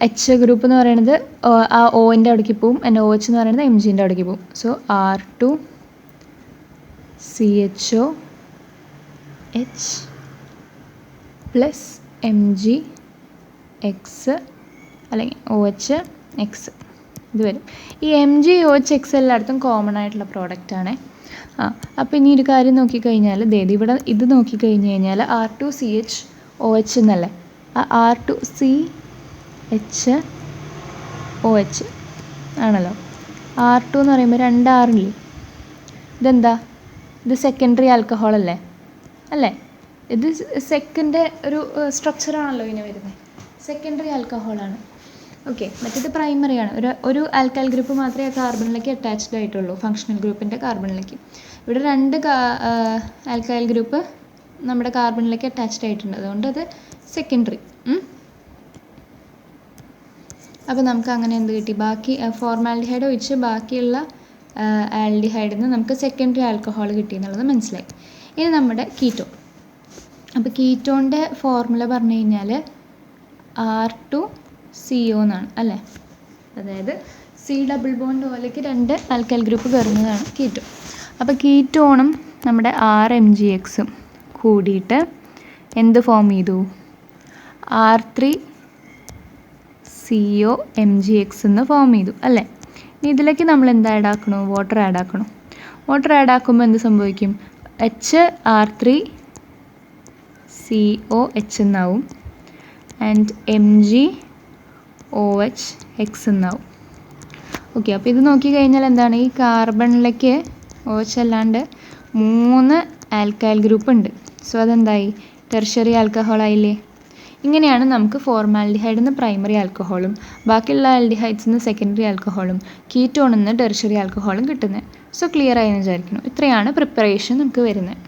H ഗ്രൂപ്പ് എന്ന് പറയുന്നത് ആ Oൻ്റെ അവിടേക്ക് പോവും. ആൻഡ് OH എന്ന് പറയുന്നത് Mgൻ്റെ അവിടേക്ക് പോവും. സോ R2CHOH പ്ലസ് MgX അല്ലെങ്കിൽ OHX ഇത് വരും. ഈ MgOHX എല്ലായിടത്തും കോമൺ ആയിട്ടുള്ള പ്രോഡക്റ്റാണ്. അപ്പോൾ ഇനി ഒരു കാര്യം നോക്കിക്കഴിഞ്ഞാൽ ഇവിടെ ഇത് നോക്കിക്കഴിഞ്ഞ് കഴിഞ്ഞാൽ R2CHOH എന്നല്ലേ? ആ R2CHOH ആണല്ലോ. R2 എന്ന് പറയുമ്പോൾ 2 R ഇല്ലേ? ഇതെന്താ? ഇത് സെക്കൻഡറി ആൽക്കഹോൾ അല്ലേ? ഇത് സെക്കൻഡ് ഒരു സ്ട്രക്ചറാണല്ലോ ഇതിന് വരുന്നത്. സെക്കൻഡറി ആൽക്കഹോളാണ്. ഓക്കെ, മറ്റേത് പ്രൈമറിയാണ്. ഒരു ആൽക്കൈൽ ഗ്രൂപ്പ് മാത്രമേ കാർബണിലേക്ക് അറ്റാച്ച്ഡ് ആയിട്ടുള്ളൂ, ഫങ്ഷണൽ ഗ്രൂപ്പിൻ്റെ കാർബണിലേക്ക്. ഇവിടെ 2 ആൽക്കൈൽ ഗ്രൂപ്പ് നമ്മുടെ കാർബണിലേക്ക് അറ്റാച്ച്ഡ് ആയിട്ടുണ്ട്, അതുകൊണ്ട് അത് സെക്കൻഡറി. അപ്പോൾ നമുക്ക് അങ്ങനെ എന്ത് കിട്ടി? ബാക്കി ഫോർമാൽഡിഹൈഡ് ഒഴിച്ച് ബാക്കിയുള്ള ആൽഡിഹൈഡിൽ നിന്ന് നമുക്ക് സെക്കൻഡറി ആൽക്കഹോൾ കിട്ടി എന്നുള്ളത് മനസ്സിലായി. ഇനി നമ്മുടെ കീറ്റോൺ. അപ്പോൾ കീറ്റോണിൻ്റെ ഫോർമുല പറഞ്ഞു കഴിഞ്ഞാൽ R2CO എന്നാണ് അല്ലേ? അതായത് C ഡബിൾ ബോണ്ട് പോലേക്ക് 2 ആൽക്കൈൽ ഗ്രൂപ്പ് കയറുന്നതാണ് കീറ്റോൺ. അപ്പോൾ കീറ്റോണും നമ്മുടെ RMGXും കൂടിയിട്ട് എന്ത് ഫോം ചെയ്തു? R3COMgX എന്ന് ഫോം ചെയ്തു അല്ലേ? ഇനി ഇതിലേക്ക് നമ്മൾ എന്താ ആഡ് ആക്കണോ? വാട്ടർ ആഡ് ആക്കണം. വാട്ടർ ആഡ് ആക്കുമ്പോൾ എന്ത് സംഭവിക്കും? HR3COH എന്നാവും. ആൻഡ് MgOHX എന്നാവും. ഓക്കെ, അപ്പോൾ ഇത് നോക്കിക്കഴിഞ്ഞാൽ എന്താണ്? ഈ കാർബണിലേക്ക് OH അല്ലാണ്ട് 3 ആൽക്കൈൽ ഗ്രൂപ്പ് ഉണ്ട്. സോ അതെന്തായി? ടെർഷ്യറി ആൽക്കഹോൾ ആയില്ലേ? ഇങ്ങനെയാണ് നമുക്ക് ഫോർമാൽഡിഹൈഡിൽ നിന്ന് പ്രൈമറി ആൽക്കഹോളും ബാക്കിയുള്ള ആൽഡിഹൈഡ്സിൽ നിന്ന് സെക്കൻഡറി ആൽക്കഹോളും കീറ്റോണിൽ നിന്ന് ടെർഷ്യറി ആൽക്കഹോളും കിട്ടുന്നത്. സോ ക്ലിയർ ആയെന്ന് വിചാരിക്കുന്നു. ഇത്രയാണ് പ്രിപ്പറേഷൻ നമുക്ക് വരുന്നത്.